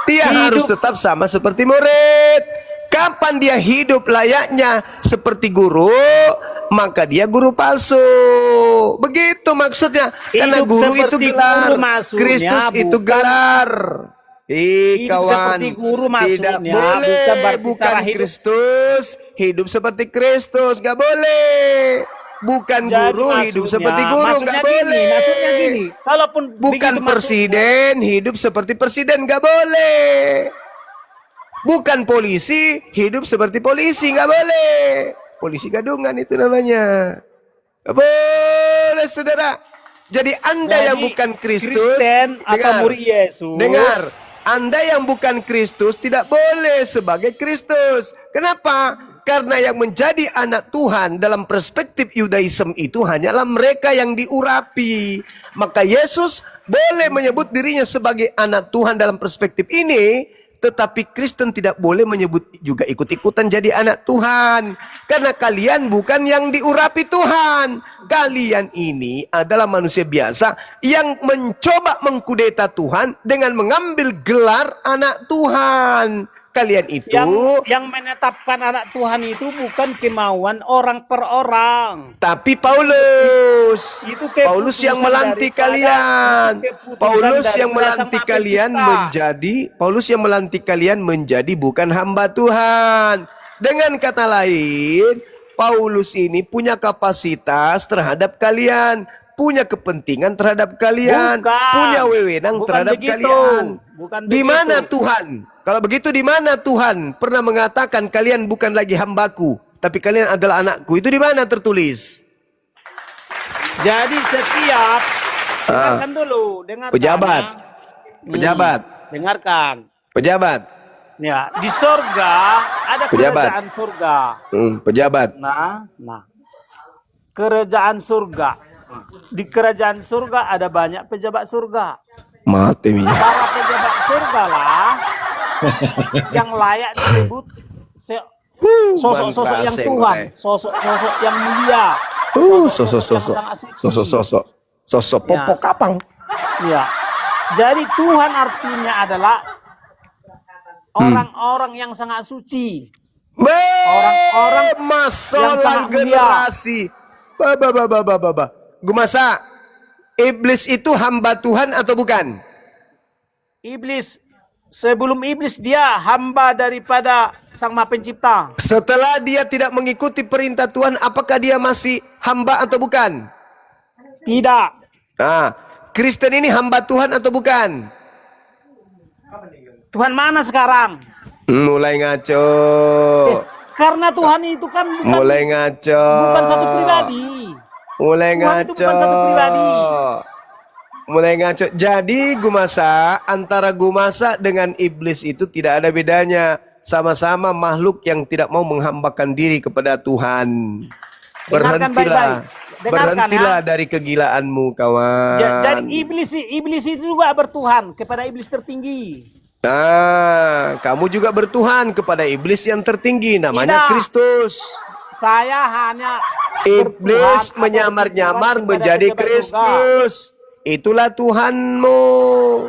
Dia harus tetap sama seperti murid. Kapan dia hidup layaknya seperti guru, maka dia guru palsu. Begitu maksudnya. Karena Hidup guru itu seperti gelar. guru maksudnya Kristus itu bukan- gelar. Hidup Kawan, seperti guru maksudnya, tidak boleh, bukan berarti bukan cara hidup. Kristus hidup seperti Kristus, nggak boleh. Bukan Jadi guru hidup seperti guru, maksudnya nggak boleh. Maksudnya gini, kalaupun Bukan begitu presiden hidup seperti presiden, nggak boleh. Bukan polisi hidup seperti polisi, nggak boleh. Polisi gadungan itu namanya. Nggak boleh, saudara. Jadi Anda Jadi, yang bukan Kristus, Kristen atau murid Yesus. dengar, Anda yang bukan Kristus tidak boleh sebagai Kristus. Kenapa? Karena yang menjadi anak Tuhan dalam perspektif Yudaism itu hanyalah mereka yang diurapi. Maka Yesus boleh menyebut dirinya sebagai anak Tuhan dalam perspektif ini, tetapi Kristen tidak boleh menyebut juga ikut-ikutan jadi anak Tuhan. Karena kalian bukan yang diurapi Tuhan. Kalian ini adalah manusia biasa yang mencoba mengkudeta Tuhan dengan mengambil gelar anak Tuhan. Kalian itu yang menetapkan anak Tuhan itu bukan kemauan orang per orang. tapi Paulus. Itu keputusan Paulus yang melantik kalian. keputusan Paulus dari yang Allah melantik sama kalian pencipta. menjadi bukan hamba Tuhan. Dengan kata lain, Paulus ini punya kapasitas terhadap kalian, punya kepentingan terhadap kalian, Bukan. punya wewenang Bukan terhadap begitu. kalian. Bukan Di mana begitu. Tuhan? Kalau begitu di mana Tuhan pernah mengatakan kalian bukan lagi hambaku, tapi kalian adalah anakku? Itu di mana tertulis? Jadi setiap dengarkan dulu, dengarkan. Pejabat. ya. Pejabat. Dengarkan. Pejabat. Ya, di surga ada Pejabat. kerajaan surga. Pejabat. Nah, kerajaan surga. Di kerajaan surga ada banyak pejabat surga. Mati mi. Para pejabat surga lah yang layak disebut sosok-sosok yang Tuhan, sosok-sosok yang mulia, Sosok popok kapang. ya. Jadi Tuhan artinya adalah orang-orang yang sangat suci, orang-orang yang masalah sangat mulia. generasi. Gumasa, iblis itu hamba Tuhan atau bukan? Iblis, sebelum iblis dia hamba daripada Sang Maha Pencipta. Setelah dia tidak mengikuti perintah Tuhan, apakah dia masih hamba atau bukan? Tidak. Nah, Kristen ini hamba Tuhan atau bukan? Tuhan mana sekarang? Mulai ngaco. Karena Tuhan itu kan Mulai ngaco. bukan satu pribadi. Mulai Tuhan itu ngaco. bukan satu pribadi. Mulai ngaco. Jadi Gumasa, antara Gumasa dengan iblis itu tidak ada bedanya. Sama-sama makhluk yang tidak mau menghambakan diri kepada Tuhan. Dengarkan Berhentilah. baik-baik. Dengarkan, Berhentilah ya. dari kegilaanmu, kawan. Jadi iblis itu juga bertuhan kepada iblis tertinggi. Nah, kamu juga bertuhan kepada iblis yang tertinggi, namanya Tidak. Kristus. Saya hanya Iblis bertuhan atau menyamar-nyamar bertuhan menjadi kepada pejabat surga. Kristus. Itulah Tuhanmu.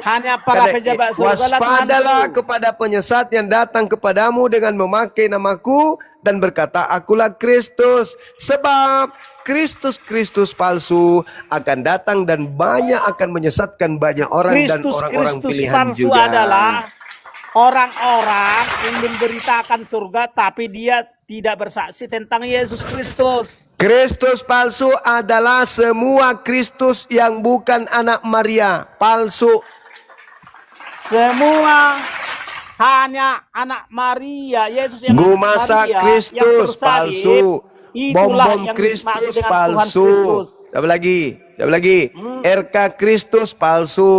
Hanya para Karena pejabat surga lah waspadalah Tuhanku. kepada penyesat yang datang kepadamu dengan memakai namaku dan berkata, akulah Kristus. Sebab Kristus palsu akan datang dan banyak akan menyesatkan banyak orang dan orang-orang Kristus pilihan palsu juga. adalah orang-orang yang memberitakan surga tapi dia tidak bersaksi tentang Yesus Kristus. Kristus palsu adalah semua Kristus yang bukan anak Maria. Palsu. Semua hanya anak Maria, Yesus yang Gumasa Maria, Kristus yang tersalib, palsu. itulah Bom-bom yang dimaksud Kristus dengan Tuhan palsu. Kristus. Siapa lagi? Siapa lagi? RK Kristus palsu.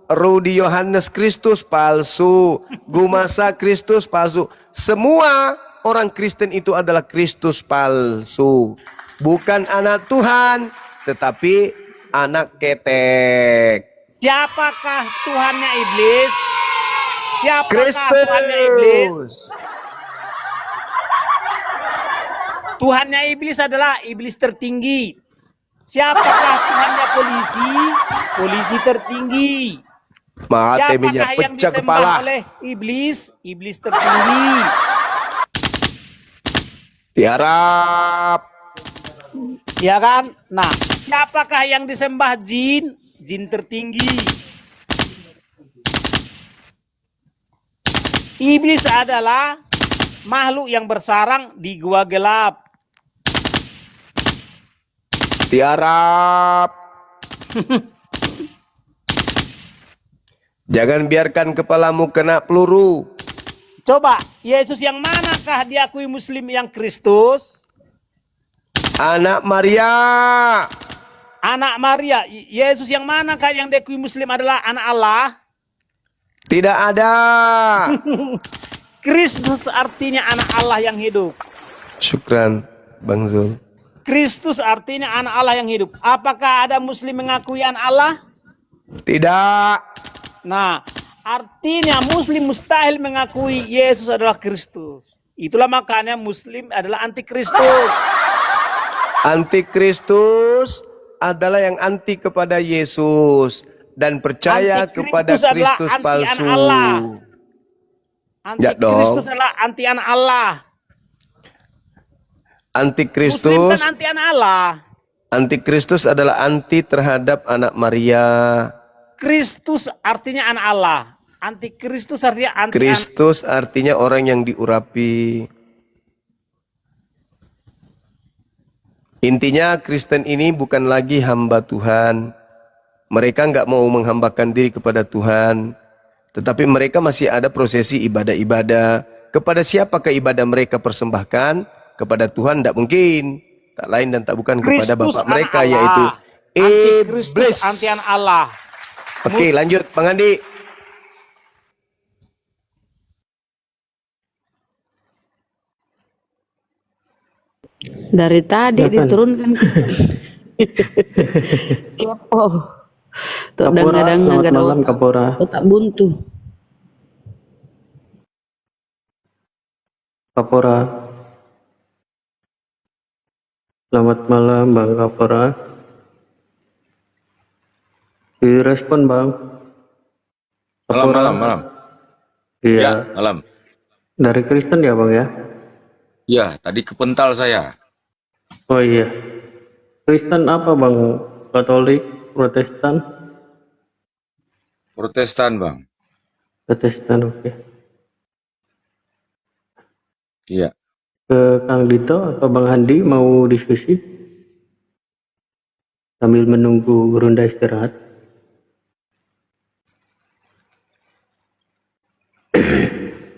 Rudi Yohanes Kristus palsu. Gumasa Kristus palsu. Semua orang Kristen itu adalah Kristus palsu. Bukan anak Tuhan, tetapi anak ketek. Siapakah Tuhannya iblis? Siapakah Kristus. Tuhannya iblis? Tuhannya iblis adalah iblis tertinggi. Siapakah Tuhannya polisi? Polisi tertinggi. Mate minyak Siapakah yang pecah disembah kepala. oleh iblis? Iblis tertinggi. Tiarap. Ya kan? Nah, siapakah yang disembah jin? Jin tertinggi. Iblis adalah makhluk yang bersarang di gua gelap. Tiarap. Jangan biarkan kepalamu kena peluru. Coba, Yesus yang manakah diakui Muslim yang Kristus? Anak Maria. Anak Maria. Yesus yang manakah yang diakui Muslim adalah anak Allah? Tidak ada. Kristus artinya anak Allah yang hidup. Syukran Bang Zul. Kristus artinya anak Allah yang hidup. Apakah ada Muslim mengakui anak Allah? Tidak. Nah, artinya Muslim mustahil mengakui Yesus adalah Kristus. Itulah makanya Muslim adalah antikristus. Antikristus adalah yang anti kepada Yesus dan percaya kepada Antikristus adalah Kristus anti palsu. anak Allah. Ya dong. Antikristus adalah anti anak Allah. Muslim Antikristus, kan anti anak Allah. Antikristus adalah anti terhadap anak Maria. Kristus artinya anak Allah. Antikristus artinya anti anak. Kristus artinya orang yang diurapi. Intinya Kristen ini bukan lagi hamba Tuhan. Mereka nggak mau menghambakan diri kepada Tuhan. Tetapi mereka masih ada prosesi ibadah-ibadah. Kepada siapakah ibadah mereka persembahkan? Kepada Tuhan tidak mungkin. Tak lain dan tak bukan kepada Kristus bapak anak mereka, Allah. yaitu Antikristus Iblis. antian Allah. Oke, lanjut Bang Andi. Dari tadi Silakan. diturunkan. Kepo. Tuh Kapora, kadang-kadang selamat nggak ada malam otak. Kapora. Otak buntu. Kapora. Selamat malam Bang Kapora. Direspon Bang. Kapora. Malam. Iya. Ya, malam. Dari Kristen ya Bang ya? Ya, tadi kepental saya. Oh iya. Kristen apa Bang? Katolik, Protestan? Protestan, Bang. Protestan, oke. Iya. Ke Kang Dito atau Bang Handi mau diskusi? Sambil menunggu Runda istirahat.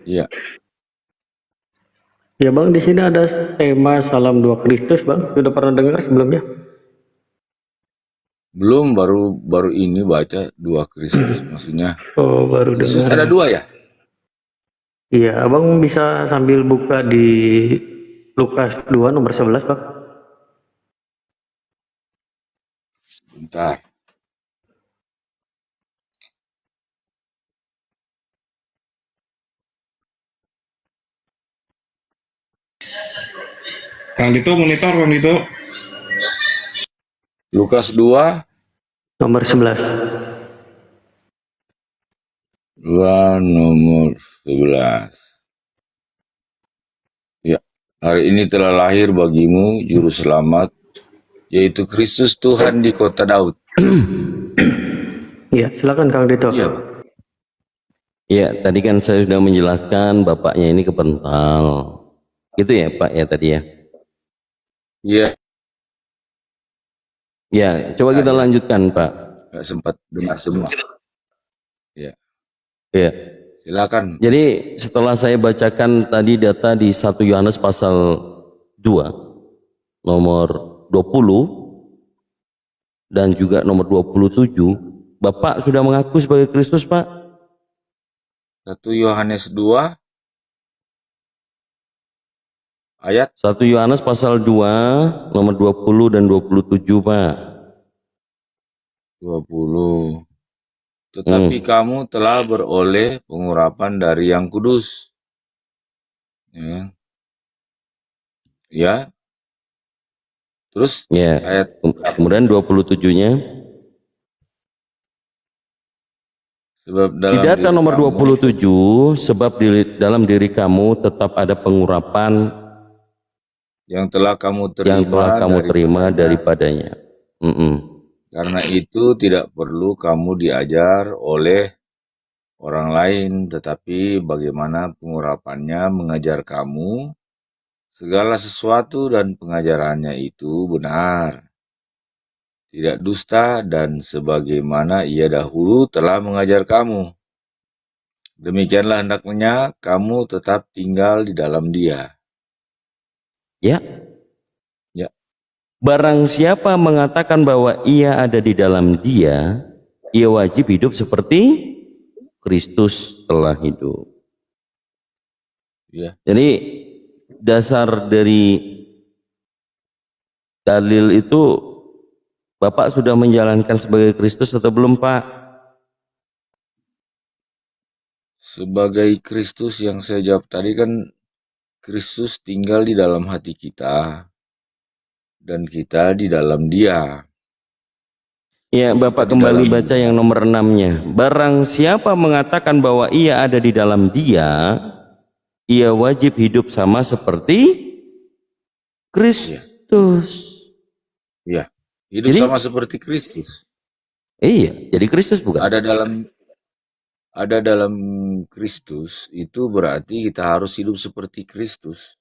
Iya. Ya Bang, di sini ada tema Salam Dua Kristus Bang. Sudah pernah dengar sebelumnya? Belum, baru ini baca 2 Kristus, maksudnya. Oh, baru Kristus dengar. ada 2 ya? Iya, Abang bisa sambil buka di Lukas 2 nomor 11 Bang. Bentar. Kang Dito monitor, Kang Dito. Lukas 2, Nomor 11. 2 nomor 11. Ya, hari ini telah lahir bagimu juru selamat, yaitu Kristus Tuhan di kota Daud. Iya, silakan Kang Dito. Iya, Bang. Ya, tadi kan saya sudah menjelaskan bapaknya ini kepental. Gitu ya Pak ya tadi ya. Iya, Ya, coba kita lanjutkan Pak. nggak sempat dengar semua. Iya, Ya. silakan. Jadi setelah saya bacakan tadi data di 1 Yohanes pasal 2 nomor 20 dan juga nomor 27, Bapak sudah mengaku sebagai Kristus Pak? 1 Yohanes 2 ayat 1 Yohanes pasal 2 nomor 20 dan 27 Pak. 20. Tetapi kamu telah beroleh pengurapan dari Yang Kudus. Ya. Ya. Terus Ya. ayat Kemudian 27-nya. sebab Di dalam data diri nomor kamu 27, sebab dalam diri kamu tetap ada pengurapan yang telah kamu terima, yang telah kamu terima daripadanya. Karena itu tidak perlu kamu diajar oleh orang lain, tetapi bagaimana pengurapannya mengajar kamu segala sesuatu dan pengajarannya itu benar, tidak dusta, dan sebagaimana ia dahulu telah mengajar kamu. Demikianlah hendaknya kamu tetap tinggal di dalam Dia. Ya. Ya. Barang siapa mengatakan bahwa ia ada di dalam Dia, ia wajib hidup seperti Kristus telah hidup. Ya. Jadi dasar dari dalil itu Bapak sudah menjalankan sebagai Kristus atau belum Pak? Sebagai Kristus yang saya jawab tadi kan, Kristus tinggal di dalam hati kita dan kita di dalam Dia. Ya, Bapak Kita di kembali dalam baca yang nomor 6-nya. Barang siapa mengatakan bahwa ia ada di dalam Dia, ia wajib hidup sama seperti Kristus. Ya, hidup Jadi- sama seperti Kristus. Iya, jadi Kristus bukan? Ada dalam Kristus, itu berarti kita harus hidup seperti Kristus.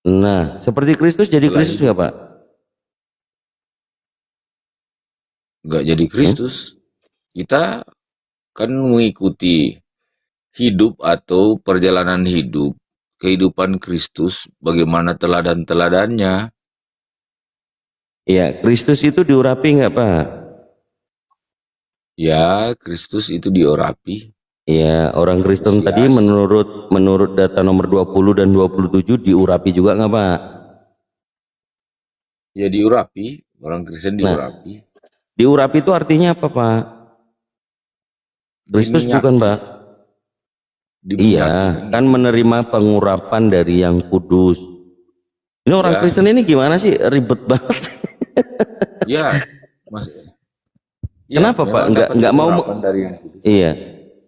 Nah, seperti Kristus jadi Itulah Kristus nggak Pak? nggak jadi Kristus. Kita kan mengikuti hidup atau perjalanan hidup kehidupan Kristus, bagaimana teladan-teladannya. Ya, Kristus itu diurapi nggak Pak? Ya, Kristus itu diurapi. Ya, orang Kristen Mesias. tadi menurut data nomor 20 dan 27 diurapi juga nggak Pak? Ya diurapi, orang Kristen Nah, diurapi. diurapi itu artinya apa Pak? Kristus Diminyaki. bukan Pak? Diminyaki Iya, kan menerima pengurapan dari yang kudus. Ini orang Ya. Kristen ini gimana sih? Ribet banget. Ya, Mas. Ya, Kenapa Pak? memang dapat Nggak mau? pengurapan dari yang kudus. Iya,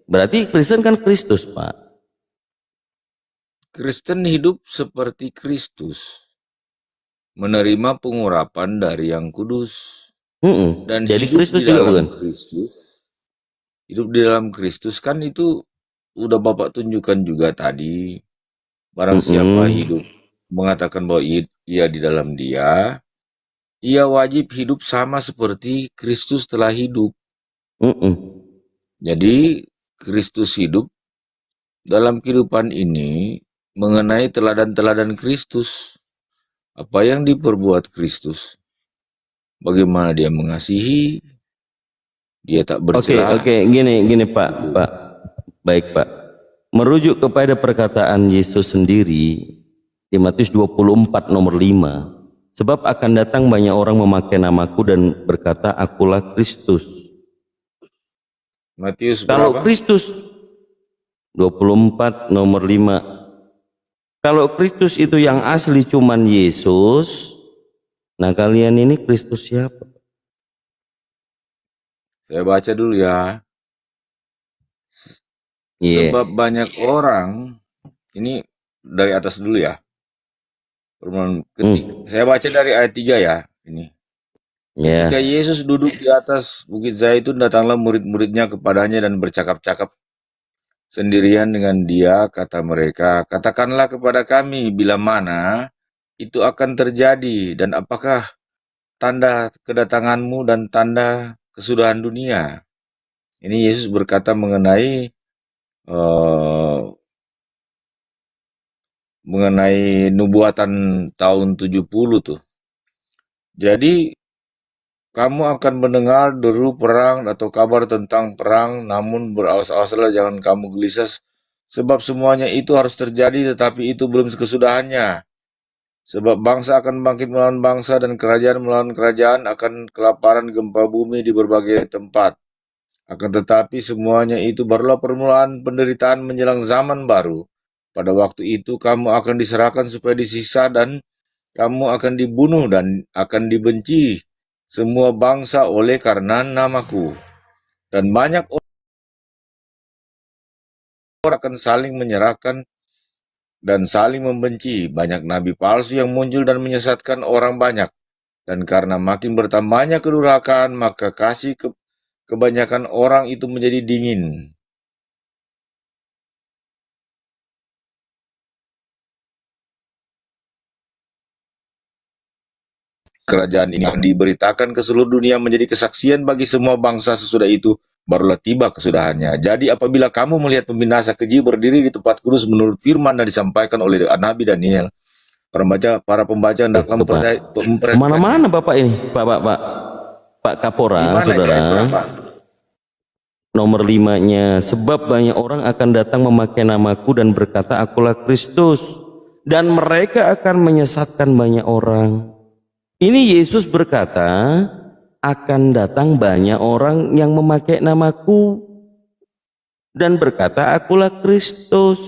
berarti Kristen kan Kristus Pak. Kristen hidup seperti Kristus, menerima pengurapan dari yang kudus. Dan Jadi hidup Kristus di juga dalam bukan? Kristus. Hidup di dalam Kristus kan itu udah Bapak tunjukkan juga tadi. Barang siapa hidup mengatakan bahwa ia di dalam Dia, ia wajib hidup sama seperti Kristus telah hidup. Jadi Kristus hidup dalam kehidupan ini mengenai teladan-teladan Kristus. Apa yang diperbuat Kristus? Bagaimana dia mengasihi? Dia tak bercelah. Oke, gini Pak, Pak. Baik Pak. Merujuk kepada perkataan Yesus sendiri di Matius 24 nomor 5. Sebab akan datang banyak orang memakai namaku dan berkata, akulah Kristus. Matius Kalau berapa? Kristus 24 nomor 5. Kalau Kristus itu yang asli cuman Yesus, nah kalian ini Kristus siapa? Saya baca dulu ya. Sebab banyak orang, ini dari atas dulu ya. Saya baca dari ayat 3 ya. Ini. Ketika Yesus duduk di atas Bukit Zaitun, datanglah murid-muridnya kepadanya dan bercakap-cakap sendirian dengan dia. Kata mereka, katakanlah kepada kami bila mana itu akan terjadi dan apakah tanda kedatanganmu dan tanda kesudahan dunia. Ini Yesus berkata mengenai nubuatan tahun 70 tuh. Jadi kamu akan mendengar deru perang atau kabar tentang perang, namun berawas-awaslah jangan kamu gelisah, sebab semuanya itu harus terjadi, tetapi itu belum kesudahannya. Sebab bangsa akan bangkit melawan bangsa dan kerajaan melawan kerajaan, akan kelaparan gempa bumi di berbagai tempat. Akan tetapi semuanya itu barulah permulaan penderitaan menjelang zaman baru. Pada waktu itu kamu akan diserahkan supaya disisa dan kamu akan dibunuh dan akan dibenci semua bangsa oleh karena namaku. Dan banyak orang akan saling menyerahkan dan saling membenci. Banyak nabi palsu yang muncul dan menyesatkan orang banyak. Dan karena makin bertambahnya kedurhakaan, maka kasih kebanyakan orang itu menjadi dingin. Kerajaan ini yang diberitakan ke seluruh dunia menjadi kesaksian bagi semua bangsa, sesudah itu barulah tiba kesudahannya. Jadi apabila kamu melihat pembinasa keji berdiri di tempat kudus menurut firman yang disampaikan oleh Nabi Daniel, para pembaca hendaklah memperhatikan. Mana-mana Bapak ini, Pak Kapora, saudara. Nomor 5-nya, sebab banyak orang akan datang memakai namaku dan berkata, akulah Kristus, dan mereka akan menyesatkan banyak orang. Ini Yesus berkata, akan datang banyak orang yang memakai namaku dan berkata, akulah Kristus.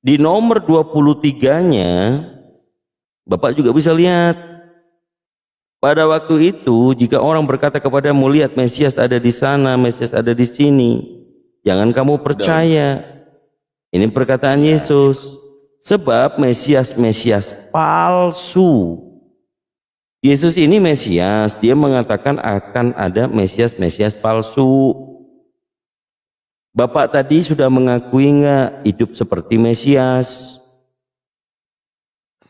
Di nomor 23-nya, Bapak juga bisa lihat. Pada waktu itu, jika orang berkata kepadamu, lihat Mesias ada di sana, Mesias ada di sini, jangan kamu percaya. Ini perkataan Yesus. Sebab Mesias palsu. Yesus ini Mesias, dia mengatakan akan ada Mesias palsu. Bapak tadi sudah mengakui nggak hidup seperti Mesias?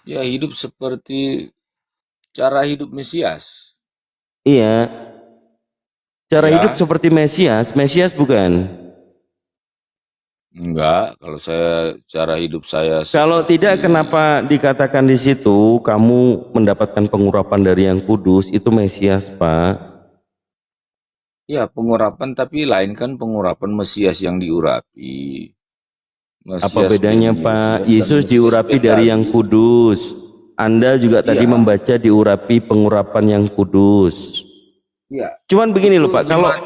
Ya, hidup seperti cara hidup Mesias. Iya, Cara hidup Ya, seperti Mesias, Mesias bukan? enggak. Kalau saya cara hidup saya Kalau tidak, seperti kenapa dikatakan di situ kamu mendapatkan pengurapan dari Yang Kudus? Itu Mesias, Pak. ya pengurapan, tapi lain kan pengurapan Mesias yang diurapi. Apa Mesias bedanya, ben Pak? Yosef dan Yesus Mesias diurapi ben dari Yang David. Kudus. Anda juga tadi Iya, membaca diurapi pengurapan Yang Kudus. iya. Cuman begini Itu loh, Pak. Kalau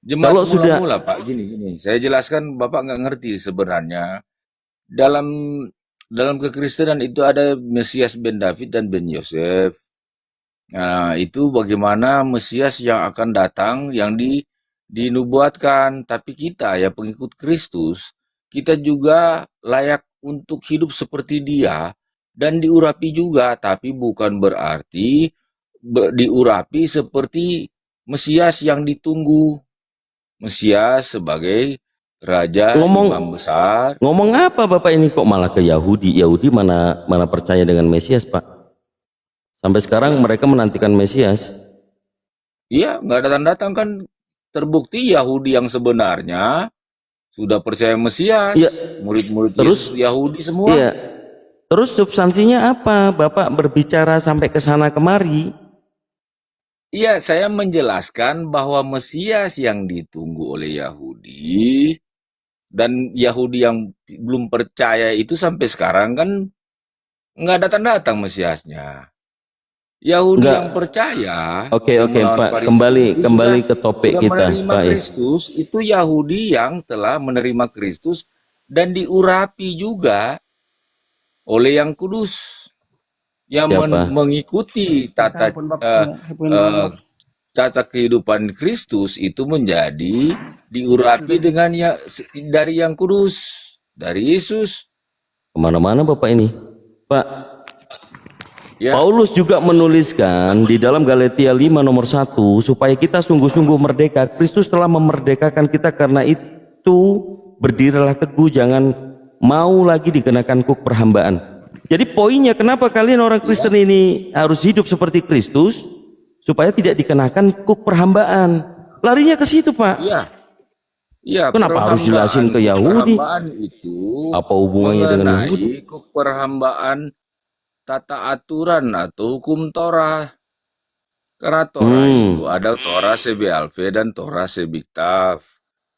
jemaat sudah, mula-mula, Pak. Gini. Saya jelaskan, Bapak nggak ngerti sebenarnya. Dalam dalam kekristenan itu ada Mesias ben David dan ben Yosef. Nah, itu bagaimana Mesias yang akan datang yang dinubuatkan. Tapi kita ya pengikut Kristus, kita juga layak untuk hidup seperti dia dan diurapi juga, tapi bukan berarti diurapi seperti Mesias yang ditunggu. Mesias sebagai raja, ngomong imam besar. ngomong apa Bapak ini kok malah ke Yahudi? Yahudi mana mana percaya dengan Mesias, Pak? Sampai sekarang Ya, mereka menantikan Mesias. iya, nggak datang-datang kan, terbukti Yahudi yang sebenarnya sudah percaya Iya, Mesias, murid-murid Yesus terus Yahudi semua. iya. Terus substansinya apa? Bapak berbicara sampai ke sana kemari. Iya, saya menjelaskan bahwa Mesias yang ditunggu oleh Yahudi dan Yahudi yang belum percaya itu sampai sekarang kan nggak datang-datang Mesiasnya. Yahudi yang Enggak. percaya Oke, yang melawan Pak. Farisi Kembali itu kembali ke topik sudah kita, menerima Pak. Kristus. Itu Yahudi yang telah menerima Kristus dan diurapi juga oleh Yang Kudus, yang Siapa? mengikuti tata tata kehidupan Kristus itu menjadi diurapi dengan dari Yang Kudus, dari Yesus. Kemana-mana Bapak ini, Pak. Ya, Paulus juga menuliskan di dalam Galatia 5 nomor 1, supaya kita sungguh-sungguh merdeka. Kristus telah memerdekakan kita, karena itu berdirilah teguh, jangan mau lagi dikenakan kuk perhambaan. Jadi poinnya, kenapa kalian orang Kristen ini harus hidup seperti Kristus? Supaya tidak dikenakan kuk perhambaan. Larinya ke situ, Pak. iya, iya. Kenapa harus jelasin ke Yahudi? Perhambaan itu Apa hubungannya dengan Yahudi? mengenai kuk perhambaan tata aturan atau hukum Torah. Karena Torah itu ada Torah Sebealve dan Torah Sebiktav.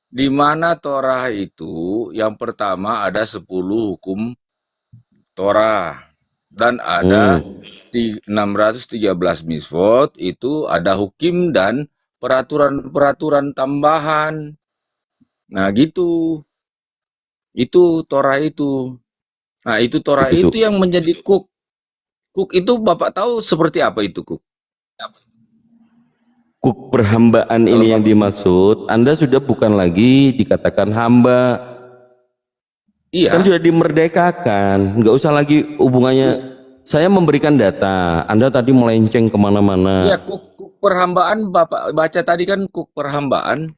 Di mana Torah itu yang pertama ada 10 hukum Torah dan ada 613 misvot, itu ada hukim dan peraturan-peraturan tambahan. Nah gitu, itu Torah itu. Nah itu Torah Itu. itu yang menjadi kuk. Kuk itu Bapak tahu seperti apa itu kuk? Kuk perhambaan ini yang dimaksud, Anda sudah bukan lagi dikatakan hamba. Iya. Kan sudah dimerdekakan, nggak usah lagi hubungannya. Saya memberikan data, Anda tadi melenceng kemana-mana. Iya, kuk perhambaan Bapak baca tadi kan kuk perhambaan.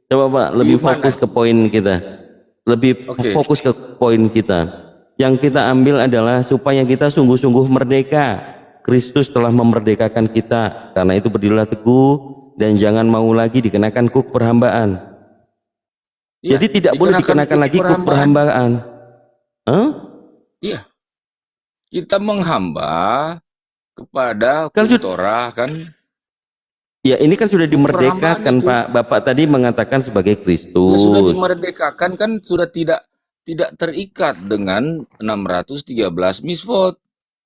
Coba Pak, lebih Gimana? fokus ke poin kita. Lebih Oke. fokus ke poin kita. Yang kita ambil adalah supaya kita sungguh-sungguh merdeka. Kristus telah memerdekakan kita, karena itu berdirilah teguh dan jangan mau lagi dikenakan kuk perhambaan. Iya, Jadi tidak boleh dikenakan lagi kuk perhambaan. Hah? Iya. Kita menghamba kepada Kan hukum Torah kan. Ya ini kan sudah dimerdekakan, itu. Pak. Bapak tadi mengatakan sebagai Ya, Kristus. sudah dimerdekakan kan, sudah tidak terikat dengan 613 misvot.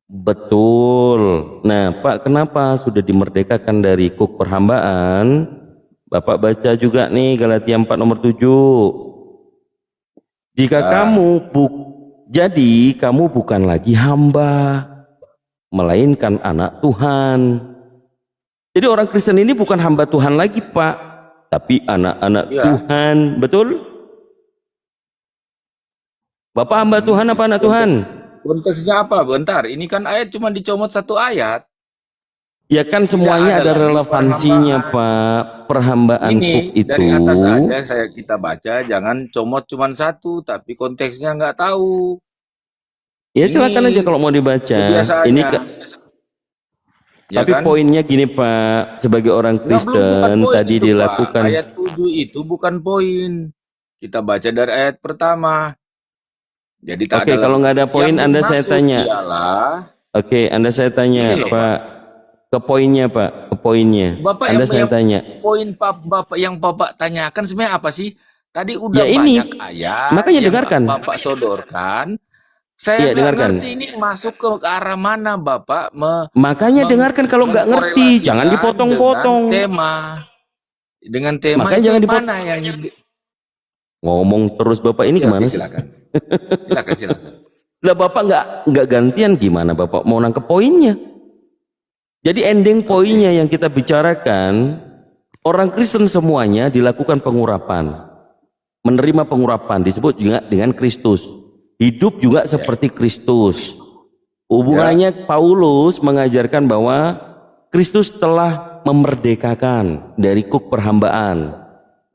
Betul. Nah, Pak, kenapa sudah dimerdekakan dari kuk perhambaan? Bapak baca juga nih Galatia 4 nomor 7. Jika jadi kamu bukan lagi hamba, melainkan anak Tuhan. Jadi orang Kristen ini bukan hamba Tuhan lagi, Pak, tapi anak-anak Tuhan. Betul? Bapak hamba Tuhan apa anak Tuhan? Konteksnya apa? Bentar, ini kan ayat cuma dicomot satu ayat. Ya kan semuanya ada relevansinya, Pak. Perhambaan kuk Ini itu. dari atas aja kita baca, jangan comot cuma satu, tapi konteksnya nggak tahu. Ya silakan aja kalau mau dibaca. Kebiasaannya. Ini Ya Tapi kan? poinnya gini Pak, sebagai orang Nggak, bukan Kristen poin tadi itu, Pak. dilakukan. Ayat 7 itu bukan poin. Kita baca dari ayat pertama. Jadi tak Oke, ada kalau nggak ada poin yang Anda saya dimaksud tanya. ialah Oke, Anda saya tanya ini loh, Pak, ke poinnya Pak, ke poinnya. Bapak Anda yang saya tanya. poin Bapak yang Bapak tanyakan sebenarnya apa sih? Tadi udah Ya ini, banyak ayat makanya yang dengarkan. Bapak sodorkan. Saya Iya, nggak dengarkan. ngerti ini masuk ke arah mana Bapak Makanya dengarkan, kalau nggak ngerti jangan dipotong-potong. Dengan tema Makanya itu jangan mana yang ngomong terus Bapak ini Oke, gimana sih? silakan. Silakan. Lah Bapak nggak gantian gimana Bapak mau nangkep poinnya? Jadi ending poinnya yang kita bicarakan, orang Kristen semuanya dilakukan pengurapan, menerima pengurapan, disebut juga dengan Kristus. Hidup juga seperti Kristus. Hubungannya Paulus mengajarkan bahwa Kristus telah memerdekakan dari kuk perhambaan.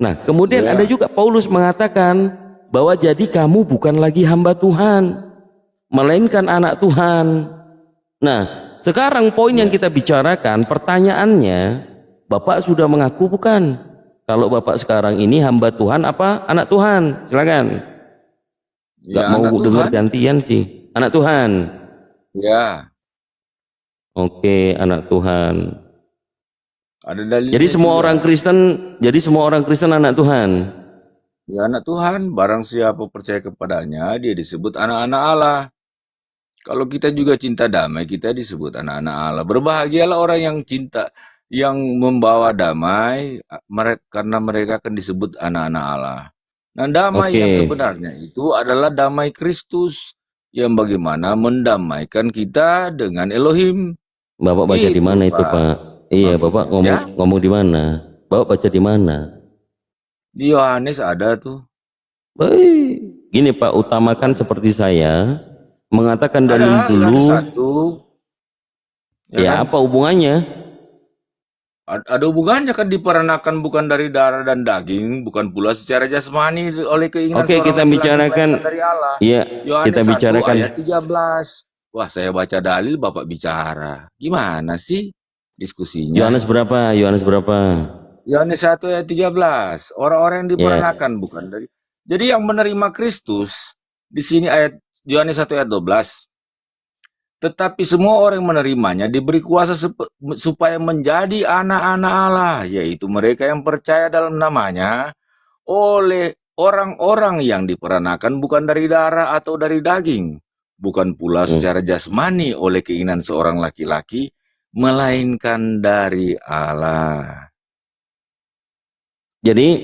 Nah, kemudian ada juga Paulus mengatakan bahwa jadi kamu bukan lagi hamba Tuhan, melainkan anak Tuhan. Nah, sekarang poin yang kita bicarakan, pertanyaannya, Bapak sudah mengaku bukan? Kalau Bapak sekarang ini hamba Tuhan apa anak Tuhan? Silakan. Gak mau dengar gantian sih. Anak Tuhan. Ya. Oke, anak Tuhan. Ada dalil. Jadi semua orang Kristen anak Tuhan. Ya, anak Tuhan, barang siapa percaya kepadanya, dia disebut anak-anak Allah. Kalau kita juga cinta damai, kita disebut anak-anak Allah. Berbahagialah orang yang cinta, yang membawa damai, karena mereka akan disebut anak-anak Allah. Nah, damai yang sebenarnya itu adalah damai Kristus, yang bagaimana mendamaikan kita dengan Elohim. Bapak baca di mana itu, Pak? Iya, Bapak ngomong di mana? Bapak baca di mana? Di Yohanes ada tuh. Gini Pak, utamakan seperti saya mengatakan dalil dulu. Ada satu. Ya kan? Apa hubungannya? Ada hubungannya kan, diperanakan bukan dari darah dan daging, bukan pula secara jasmani oleh keinginan Oke, kita bicarakan dari Allah. Iya, Yohanes kita bicarakan 1 ayat 13. Wah, saya baca dalil, Bapak bicara. Gimana sih diskusinya? Yohanes berapa? Yohanes 1 ayat 13. Orang-orang yang diperanakan bukan dari. Jadi yang menerima Kristus di sini ayat Yohanes 1 ayat 12. Tetapi semua orang yang menerimanya diberi kuasa supaya menjadi anak-anak Allah, yaitu mereka yang percaya dalam namanya, oleh orang-orang yang diperanakan bukan dari darah atau dari daging, bukan pula secara jasmani oleh keinginan seorang laki-laki, melainkan dari Allah. Jadi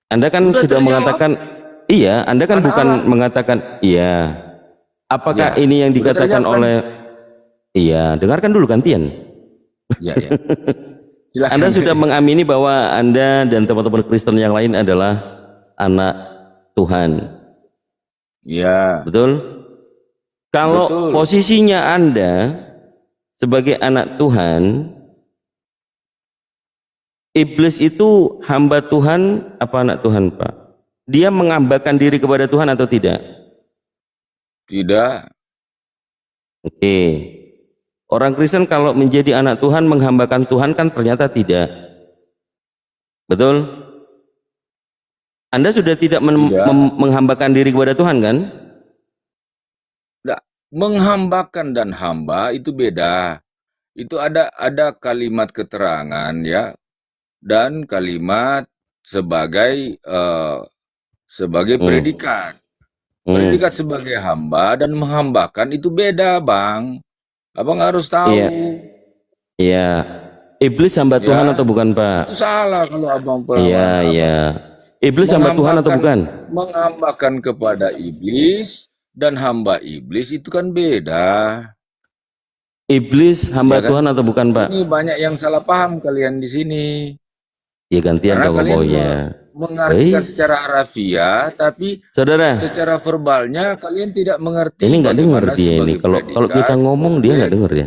Anda kan sudah mengatakan iya, Anda kan bukan Allah. Mengatakan iya. Apakah ini yang dikatakan oleh iya, dengarkan dulu gantian. Ya. Anda sudah mengamini bahwa Anda dan teman-teman Kristen yang lain adalah anak Tuhan. Iya. Betul? Kalau posisinya Anda sebagai anak Tuhan, iblis itu hamba Tuhan apa anak Tuhan, Pak? Dia menghambakan diri kepada Tuhan atau tidak? Tidak. Oke. Orang Kristen kalau menjadi anak Tuhan menghambakan Tuhan kan ternyata tidak. Betul? Anda sudah tidak menghambakan diri kepada Tuhan kan? Tidak. Menghambakan dan hamba itu beda. Itu ada kalimat keterangan ya, dan kalimat sebagai predikat. Predikat sebagai hamba dan menghambakan itu beda, Bang. Abang harus tahu. Iya. Iblis hamba Tuhan atau bukan, Pak? Itu salah kalau Abang pernah. Iya. Iblis hamba Tuhan atau bukan? Menghambakan kepada iblis dan hamba iblis itu kan beda. Iblis hamba Tuhan atau bukan, Pak? Ini banyak yang salah paham kalian di sini. Ya gantian dong ngomongnya. Mengartikan secara harafiah, tapi saudara, secara verbalnya kalian tidak mengerti. Ini nggak dengar dia ini. Kalau kita ngomong dia nggak dengar ya.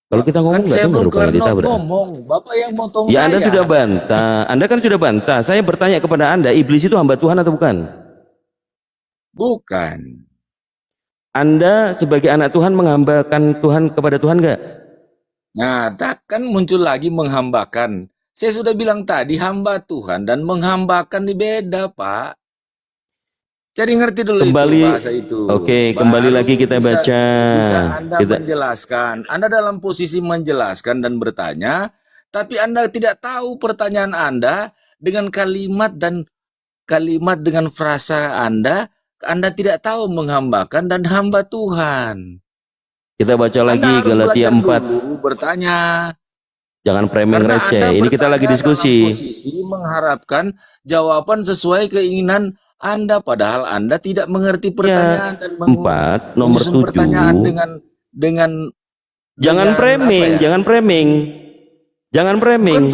Kalau kita ngomong nggak dengar kalau kita ngomong. Bapak yang motong ya, saya. Anda sudah bantah. Anda kan sudah bantah. Saya bertanya kepada Anda, iblis itu hamba Tuhan atau bukan? Bukan. Anda sebagai anak Tuhan menghambakan Tuhan kepada Tuhan nggak? Nah, kan muncul lagi menghambakan. Saya sudah bilang tadi, hamba Tuhan dan menghambakan ini beda, Pak. Cari ngerti dulu Kembali, itu bahasa itu. Oke, kembali lagi kita baca. Bisa Anda menjelaskan. Anda dalam posisi menjelaskan dan bertanya, tapi Anda tidak tahu pertanyaan Anda dengan kalimat dengan frasa Anda tidak tahu menghambakan dan hamba Tuhan. Kita baca lagi Galatia 4. Dulu bertanya. Jangan framing receh. Ini kita lagi diskusi. Posisi mengharapkan jawaban sesuai keinginan Anda, padahal Anda tidak mengerti pertanyaan dan nomor 7. pertanyaan dengan jangan framing, jangan framing. Jangan framing.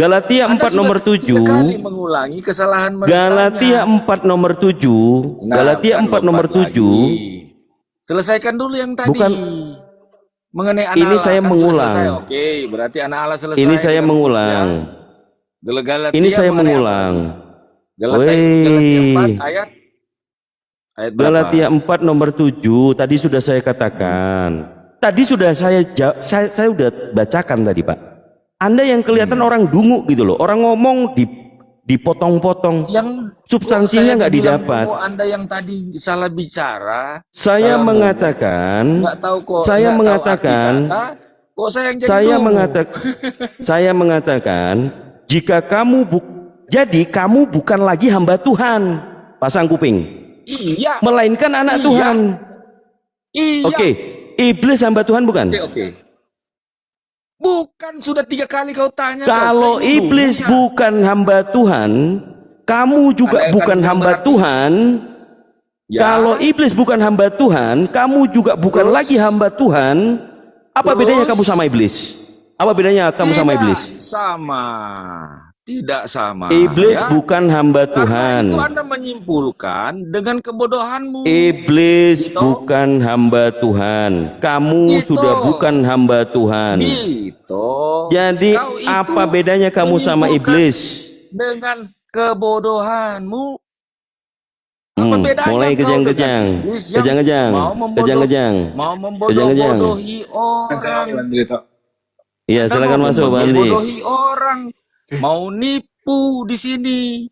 Galatia 4 nomor 7. Mengulangi kesalahan Galatia 4 nomor 7. Galatia 4 nomor 7. Selesaikan dulu yang tadi. Bukan. Mengenai anak Ini saya mengulang. Oke, berarti anak Allah selesai. Ini saya mengulang. Ini saya mengulang. Galatia 4 ayat Galatia 4 nomor 7 tadi sudah saya katakan. Tadi sudah saya sudah bacakan tadi, Pak. Anda yang kelihatan orang dungu gitu loh. Orang ngomong dipotong-potong. Yang substansinya nggak didapat. Anda yang tadi salah bicara. Saya mengatakan, saya mengatakan jika kamu jadi kamu bukan lagi hamba Tuhan, pasang kuping. Iya. Melainkan anak Tuhan. Iya. Oke, iblis hamba Tuhan bukan? Oke. Bukan, sudah 3 kali kau tanya. Kalau iblis bukan hamba Tuhan, kamu juga bukan hamba Tuhan. Ya. Kalau iblis bukan hamba Tuhan, kamu juga bukan lagi hamba Tuhan. Apa bedanya kamu sama iblis? Apa bedanya kamu sama iblis? Tidak sama. Iblis bukan hamba Tuhan. Karena itu Anda menyimpulkan dengan kebodohanmu. Iblis bukan hamba Tuhan. Kamu sudah bukan hamba Tuhan. Jadi apa bedanya kamu sama iblis? Dengan kebodohanmu. Apa bedanya mulai kejang-kejang. Kejang-kejang. Kejang-kejang. Mau membodoh-bodohi orang. Iya, silakan masuk, Bang Andi. Membodohi orang. Mau nipu di sini.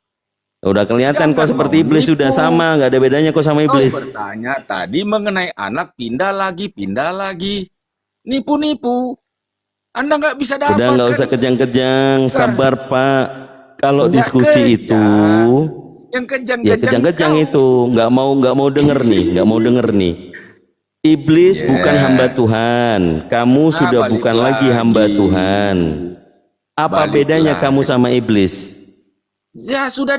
Udah kelihatan kok seperti iblis, sudah sama, nggak ada bedanya kok sama iblis. Kau bertanya tadi mengenai anak, pindah lagi. Nipu-nipu. Anda nggak bisa dapat. Udah, nggak usah kejang-kejang, sabar Pak. Kalau diskusi itu, yang kejang-kejang itu nggak mau denger nih, Iblis bukan hamba Tuhan. Kamu sudah bukan lagi hamba Tuhan. Apa bedanya kamu sama iblis? Ya sudah,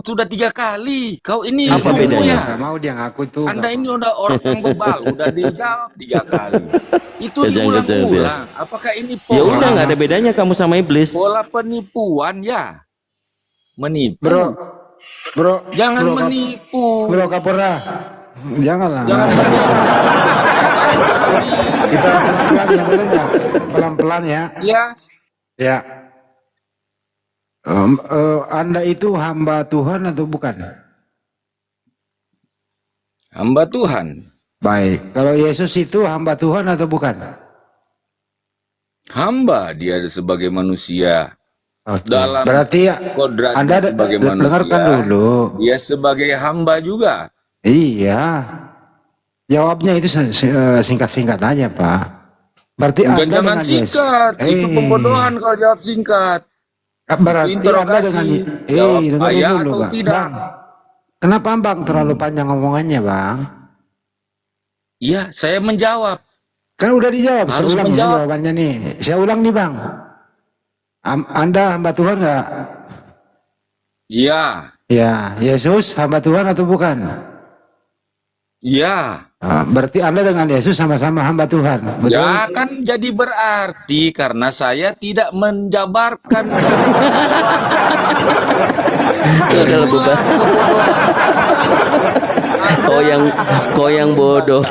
sudah 3 kali. Kau ini apa bedanya? Gak mau dia ngaku tuh. Anda ini udah orang yang bebal, udah dijawab 3 kali. Itu diulang-ulang. Apakah ini pola? Ya udah, nggak ada bedanya kamu sama iblis. Pola penipuan ya. Menipu. Bro. Jangan menipu. Bro Kapolda. Janganlah. Jangan menipu. Kita pelan-pelan ya, boleh nggak? Pelan-pelan ya. Iya. Ya. Anda itu hamba Tuhan atau bukan? Hamba Tuhan. Baik. Kalau Yesus itu hamba Tuhan atau bukan? Hamba, dia sebagai manusia. Okay. Dalam berarti kodratnya Anda sebagai manusia. Dengarkan dulu. Dia sebagai hamba juga. Iya. Jawabnya itu singkat-singkat aja, Pak. Berarti bukan jangan singkat, itu pembodohan kalau jawab singkat. Berarti interogasi. Anda Ayah dulu, atau Bang. tidak? Bang, kenapa Bang terlalu panjang ngomongannya, Bang? Iya, saya menjawab. Kan udah dijawab. Harus saya ulang menjawab. Jawabannya nih. Saya ulang nih, Bang. Anda hamba Tuhan nggak? Iya. Ya, Yesus hamba Tuhan atau bukan? Iya. Berarti Anda dengan Yesus sama-sama hamba Tuhan. Betul? Ya kan jadi berarti karena saya tidak menjabarkan. Itulah kebodohan. Kau yang bodoh.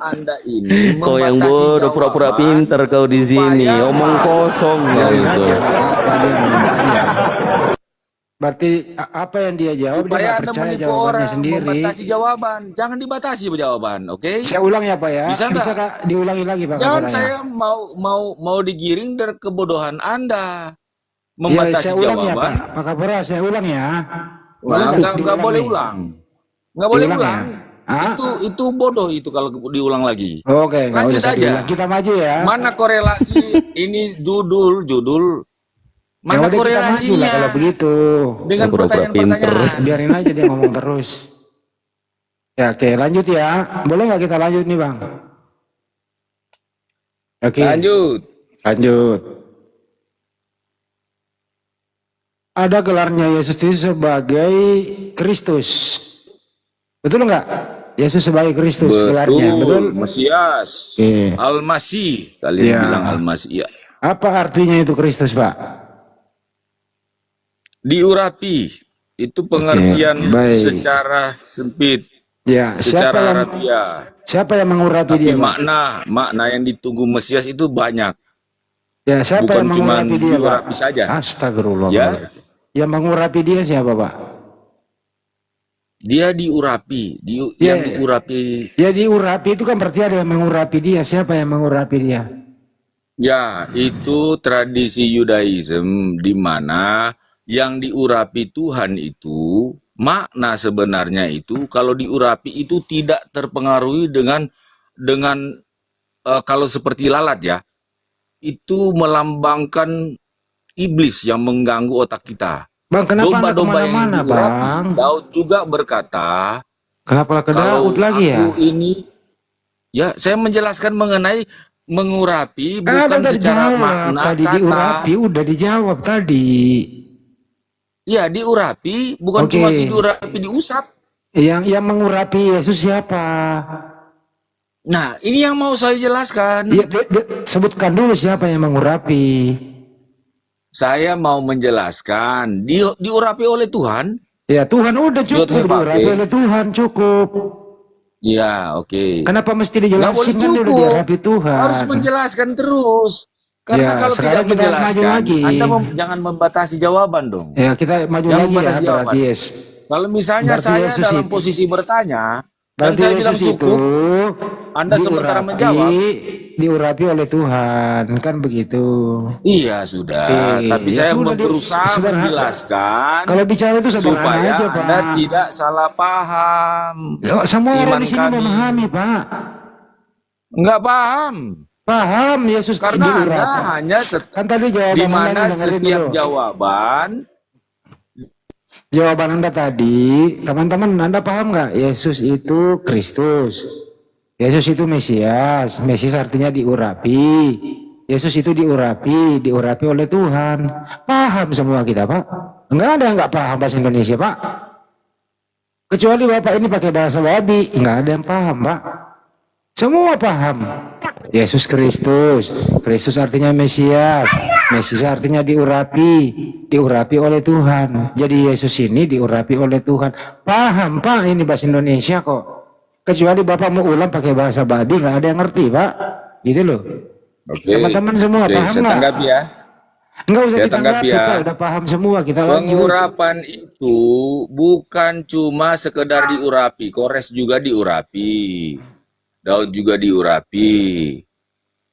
Anda ini kau yang bodoh, pura-pura pintar kau di sini, omong kosong gitu. Berarti apa yang dia jawab dia Supaya nggak Anda percaya menipu jawabannya orang, sendiri. membatasi jawaban. Jangan dibatasi jawaban, oke? Saya ulang ya Pak ya. Bisa nggak? Kak, diulangi lagi Pak Jangan kabarnya. saya mau digiring dari kebodohan Anda. Ya, Membatasi saya ulang ya Pak. jawaban. Pak Kapolra, saya ulang ya. Nggak boleh nih. ulang. Nggak boleh Diulang ulang. ya? Itu bodoh itu kalau diulang lagi. Oke, nggak Lanjut usah aja. diulang. Kita maju ya. Mana korelasi ini judul? Ya Mana udah, kita maju lah korelasinya kalau begitu. dengan Pura-pura pertanyaan-pertanyaan? Biarin aja dia ngomong terus. Ya oke, lanjut ya. Boleh nggak kita lanjut nih Bang? Oke. Lanjut. Ada gelarnya Yesus itu sebagai Kristus. Betul nggak? Yesus sebagai Kristus gelarnya. Betul? Mesias, Oke. Al-Masih. Kalian Ya. bilang Al-Masih. Ya. Apa artinya itu Kristus, Pak? Diurapi. Itu pengertian baik. secara sempit, Ya, secara harfiah. siapa yang mengurapi Tapi dia, Pak? makna yang ditunggu Mesias itu banyak. Ya, siapa Bukan yang cuma mengurapi dia, Pak? diurapi saja. Astagfirullah. Ya. Yang mengurapi dia siapa, Pak? Dia diurapi, Ya, yang diurapi. Ya diurapi itu kan berarti ada yang mengurapi dia. Siapa yang mengurapi dia? Ya, itu tradisi Yudaism di mana yang diurapi Tuhan itu makna sebenarnya itu kalau diurapi itu tidak terpengaruhi dengan kalau seperti lalat ya, itu melambangkan iblis yang mengganggu otak kita. Bang, kenapa Anda Domba-domba yang kemana-mana, diurapi, Bang? Daud juga berkata, Kenapa ke kalau Daud lagi ya? aku ini, ya saya menjelaskan mengenai mengurapi Kan bukan ada secara dijawab makna tadi, kata. diurapi udah dijawab tadi. Ya diurapi, bukan Oke. cuma si diurapi diusap. Yang mengurapi Yesus siapa? Nah ini yang mau saya jelaskan. Ya, sebutkan dulu siapa yang mengurapi. Saya mau menjelaskan diurapi oleh Tuhan. Ya Tuhan udah cukup, Yud Hevave. diurapi oleh Tuhan cukup. Ya oke. Kenapa mesti Nggak boleh dijelasin kan udah cukup. diurapi Tuhan? Harus menjelaskan terus. Karena Ya, kalau sekarang tidak kita maju menjelaskan, lagi. Anda jangan membatasi jawaban dong. Ya kita maju Jangan lagi ya, membatasi jawaban. berarti yes. Kalau misalnya Berarti saya Yesus dalam itu- posisi bertanya dan Berarti saya bilang Yesus cukup, itu Anda sementara menjawab. diurapi oleh Tuhan, kan begitu. Iya sudah, Oke, tapi ya saya sudah, berusaha sederhana. menjelaskan Kalau bicara itu sederhana supaya aja, Pak. Anda tidak salah paham. Ya, semua orang Iman di sini kami. memahami, Pak. Nggak paham, Paham Yesus karena Anda diurapi. hanya Kan tadi jawaban di Anda mana nih, dengerin setiap dulu. Jawaban Anda tadi, teman-teman Anda paham nggak? Yesus itu Kristus. Yesus itu Mesias. Mesias artinya diurapi. Yesus itu diurapi oleh Tuhan. Paham semua kita, Pak. Enggak ada yang nggak paham bahasa Indonesia, Pak. Kecuali Bapak ini pakai bahasa babi, nggak ada yang paham, Pak. Semua paham. Yesus Kristus. Kristus artinya Mesias. Mesias artinya diurapi oleh Tuhan. Jadi Yesus ini diurapi oleh Tuhan. Paham, Pak, ini bahasa Indonesia kok. Kecuali Bapak mau ulang pakai bahasa babi, nggak ada yang ngerti, Pak. Gitu loh. Oke. Teman-teman semua Oke, paham saya nggak? tanggapi ya. Enggak usah Saya ditanggapi, tanggapi ya. Pak. Udah paham semua, kita lanjut. Pengurapan itu bukan cuma sekedar diurapi, Kores juga diurapi, Daud juga diurapi.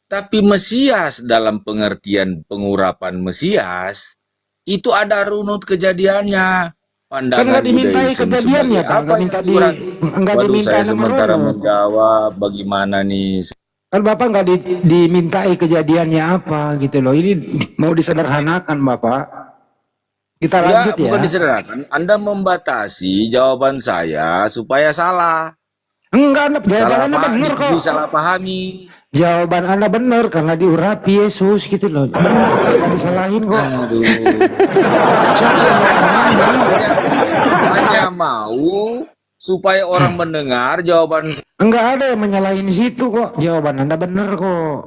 Tapi Mesias dalam pengertian pengurapan Mesias itu ada runut kejadiannya. Kan Pandangan nggak dimintai Yudaism kejadiannya, sebagai Pak. apa Nggak yang minta diurapi? nggak Waduh, diminta saya sama sementara runut. menjawab bagaimana nih. Kan Bapak nggak dimintai kejadiannya apa gitu loh. Ini mau disederhanakan, Bapak. Kita lanjut ya. Bukan disederhanakan. Anda membatasi jawaban saya supaya salah. Enggak, jawaban Anda benar kok. Salah pahami. Jawaban Anda benar karena diurapi Yesus gitu loh. Benar, nggak disalahin kok. Aduh. Siapa yang Hanya mau supaya orang mendengar jawaban. Enggak ada yang menyalahin situ kok. Jawaban Anda benar kok.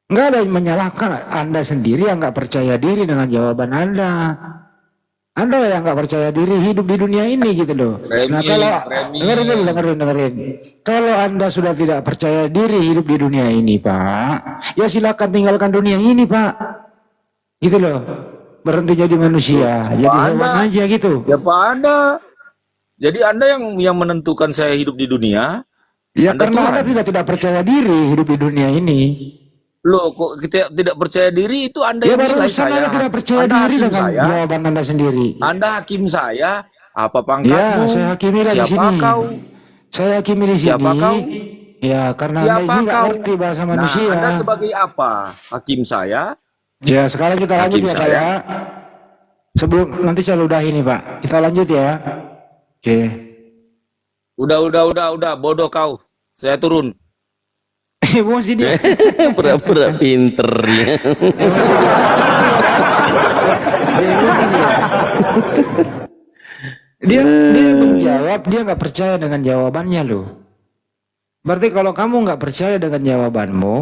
Enggak ada yang menyalahkan. Anda sendiri yang nggak percaya diri dengan jawaban Anda. Anda yang nggak percaya diri hidup di dunia ini gitu loh. Nah kalau dengerin. Kalau Anda sudah tidak percaya diri hidup di dunia ini, Pak, ya silakan tinggalkan dunia ini, Pak. Gitu loh. berhenti jadi manusia, jadi hewan Anda, aja gitu. ya Pak Anda. Jadi Anda yang menentukan saya hidup di dunia. Ya Anda karena Anda Tuhan. tidak percaya diri hidup di dunia ini. Loh, kok kita tidak percaya diri itu Anda Ya yang nilai barusan saya. Anda tidak percaya Anda diri hakim dengan saya. jawaban Anda sendiri. Anda hakim saya. Apa Ya, pangkatmu? saya hakimi di Siapa sini. kau? Saya hakimi di Siapa sini. kau? Ya karena Anda Siapa ini nggak kau? ngerti bahasa Nah, manusia. Anda sebagai apa? Hakim saya? Ya sekarang kita lanjut Hakim ya Pak saya? ya. Sebelum nanti saya ludahi nih Pak. Kita lanjut ya. Oke. Udah, bodoh kau. Saya turun. Emosi dia. Pura-pura pinternya. Emosi dia. Dia menjawab, dia nggak percaya dengan jawabannya loh. Berarti kalau kamu nggak percaya dengan jawabanmu,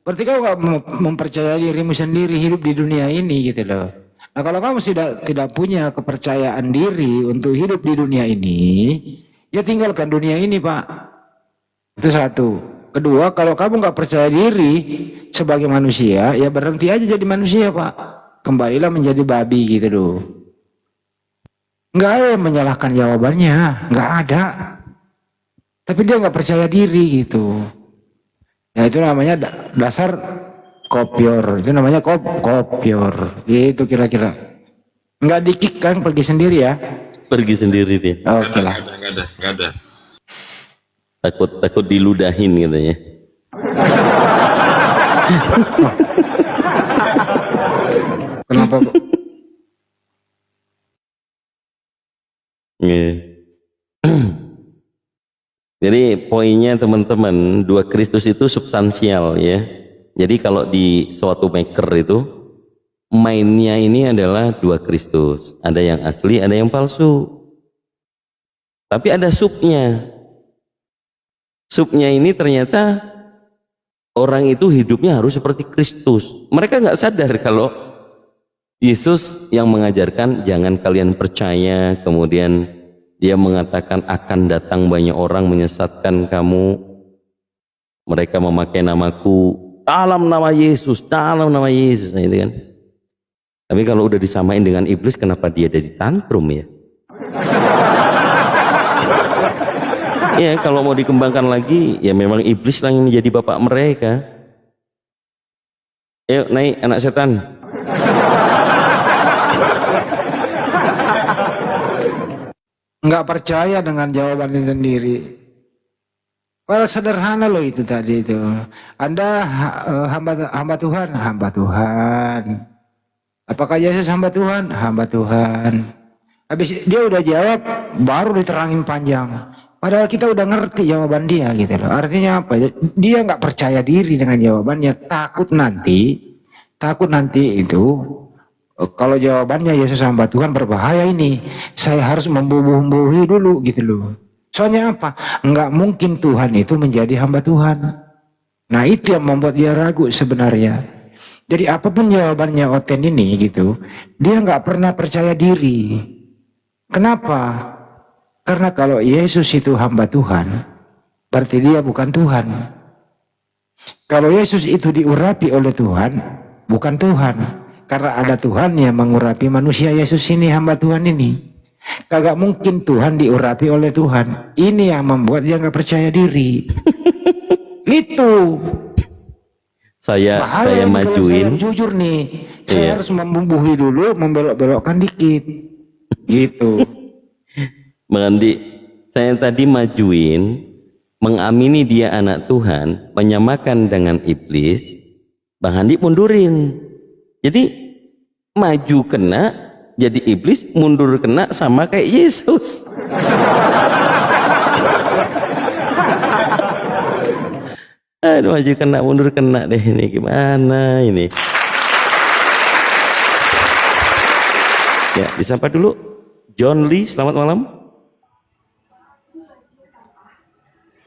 berarti kamu nggak mempercayai dirimu sendiri hidup di dunia ini gitu loh. Nah kalau kamu tidak punya kepercayaan diri untuk hidup di dunia ini, ya tinggalkan dunia ini Pak. Itu satu. Kedua, kalau kamu nggak percaya diri sebagai manusia, ya berhenti aja jadi manusia Pak. Kembalilah menjadi babi gitu loh. Nggak ada yang menyalahkan jawabannya, nggak ada. Tapi dia nggak percaya diri gitu. Nah itu namanya dasar kopior. Itu namanya kopior. Gitu kira-kira. Nggak di-kick kan, pergi sendiri ya. Pergi sendiri dia. Oke lah. Nggak ada. Takut diludahin katanya. Kenapa kok? Iya. Jadi poinnya teman-teman, dua Kristus itu substansial ya. Jadi kalau di suatu maker itu mainnya ini adalah dua Kristus. Ada yang asli, ada yang palsu. Tapi ada subnya. Subnya ini ternyata orang itu hidupnya harus seperti Kristus. Mereka nggak sadar kalau Yesus yang mengajarkan jangan kalian percaya, kemudian dia mengatakan akan datang banyak orang menyesatkan kamu, mereka memakai namaku, dalam nama Yesus, dalam nama Yesus, nah, itu kan. Tapi kalau udah disamain dengan iblis, kenapa dia jadi tantrum ya? Ya kalau mau dikembangkan lagi, ya memang iblis lah yang menjadi bapak mereka. Yuk naik anak setan. Nggak percaya dengan jawabannya sendiri. Padahal sederhana loh itu tadi itu. Anda hamba Tuhan. Apakah Yesus hamba Tuhan? Hamba Tuhan. Habis dia udah jawab, baru diterangin panjang. Padahal kita udah ngerti jawaban dia gitu loh. Artinya apa? Dia nggak percaya diri dengan jawabannya. Takut nanti itu. Kalau jawabannya Yesus hamba Tuhan berbahaya ini, saya harus membubuhi dulu gitu loh. Soalnya apa? Enggak mungkin Tuhan itu menjadi hamba Tuhan. Nah itu yang membuat dia ragu sebenarnya. Jadi apapun jawabannya Oten ini gitu, dia nggak pernah percaya diri. Kenapa? Karena kalau Yesus itu hamba Tuhan, berarti dia bukan Tuhan. Kalau Yesus itu diurapi oleh Tuhan, bukan Tuhan. Karena ada Tuhan yang mengurapi manusia. Yesus ini hamba Tuhan ini. Kagak mungkin Tuhan diurapi oleh Tuhan. Ini yang membuat dia nggak percaya diri. Itu. Saya majuin. Saya jujur nih. Saya harus membubuhi dulu, membelok-belokkan dikit. Gitu. Bang Andi, saya tadi majuin, mengamini dia anak Tuhan, menyamakan dengan iblis. Bang Andi mundurin. Jadi maju kena jadi iblis, mundur kena sama kayak Yesus. Aduh, maju kena mundur kena deh, ini gimana ini? Ya, disapa dulu John Lee, selamat malam.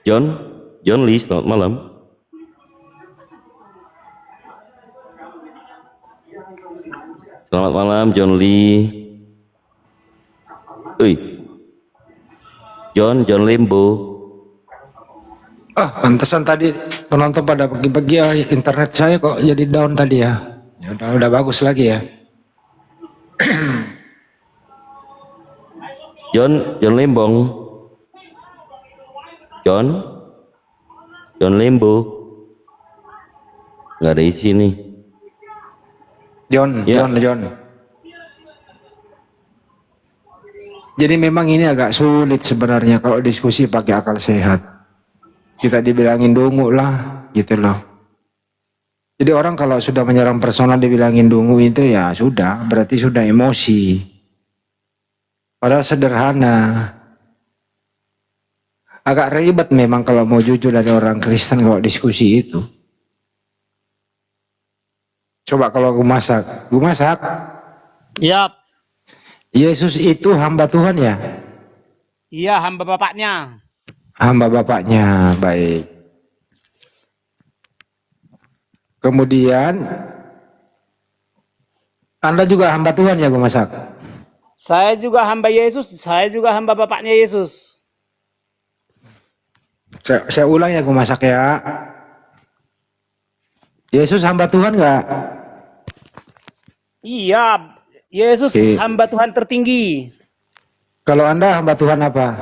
John Lee, selamat malam. Selamat malam John Lee. John Limbo. Pantesan tadi penonton pada pagi-pagi internet saya kok jadi down tadi ya. Ya udah bagus lagi ya. John Lembong. John Lembo. Nggak ada isi nih. John. Jadi memang ini agak sulit sebenarnya kalau diskusi pakai akal sehat. Kita dibilangin dungu lah, gitu loh. Jadi orang kalau sudah menyerang personal dibilangin dungu itu ya sudah, berarti sudah emosi. Padahal sederhana. Agak ribet memang kalau mau jujur dari orang Kristen kalau diskusi itu. Coba kalau gue masak. Yap. Yesus itu hamba Tuhan ya? Iya, hamba bapaknya. Hamba bapaknya, baik. Kemudian Anda juga hamba Tuhan ya, gue masak? Saya juga hamba Yesus, saya juga hamba bapaknya Yesus. Saya ulang ya, gue masak ya. Yesus hamba Tuhan nggak? Iya, Yesus Oke. hamba Tuhan tertinggi. Kalau Anda hamba Tuhan apa?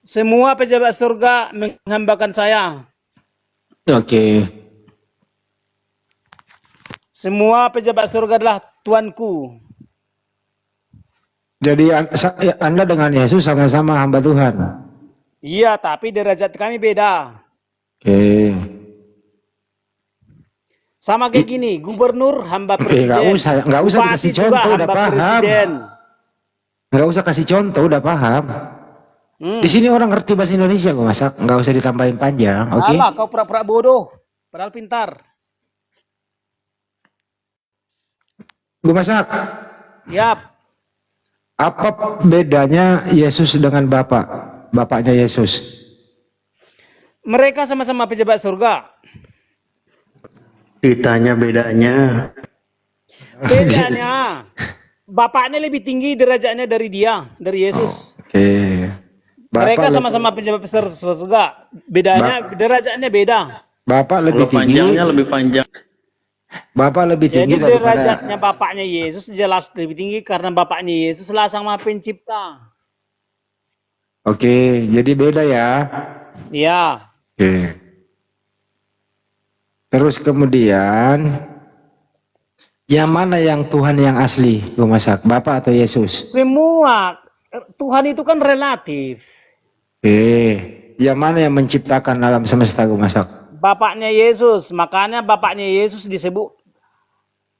Semua pejabat surga menghambakan saya. Oke. Semua pejabat surga adalah Tuanku. Jadi Anda dengan Yesus sama-sama hamba Tuhan. Iya, tapi derajat kami beda. Oke. Sama kayak gini, gubernur hamba Oke, presiden. nggak usah Bupati dikasih juga contoh, udah hamba paham. presiden. Nggak usah kasih contoh, udah paham. Di sini orang ngerti bahasa Indonesia gue masak, nggak usah ditambahin panjang, oke? Alah, kau pura-pura bodoh, padahal pintar. Gue masak. Yap. Apa bedanya Yesus dengan bapaknya Yesus? Mereka sama-sama pejabat surga. Ditanya bedanya. Bedanya, bapaknya lebih tinggi derajatnya dari dia, dari Yesus. Oke. Mereka sama-sama pejabat surga. Bedanya, derajatnya beda. Bapak Kalau lebih tinggi. panjangnya lebih panjang. Bapak lebih Jadi tinggi daripada. derajatnya bapaknya Yesus jelas lebih tinggi karena bapaknya Yesus lah sama pencipta. Oke, jadi beda ya. Iya. Oke. Terus kemudian, yang mana yang Tuhan yang asli, gue masak, Bapak atau Yesus? Semua Tuhan itu kan relatif. Oke. Yang mana yang menciptakan alam semesta, gue masak? Bapaknya Yesus, makanya bapaknya Yesus disebut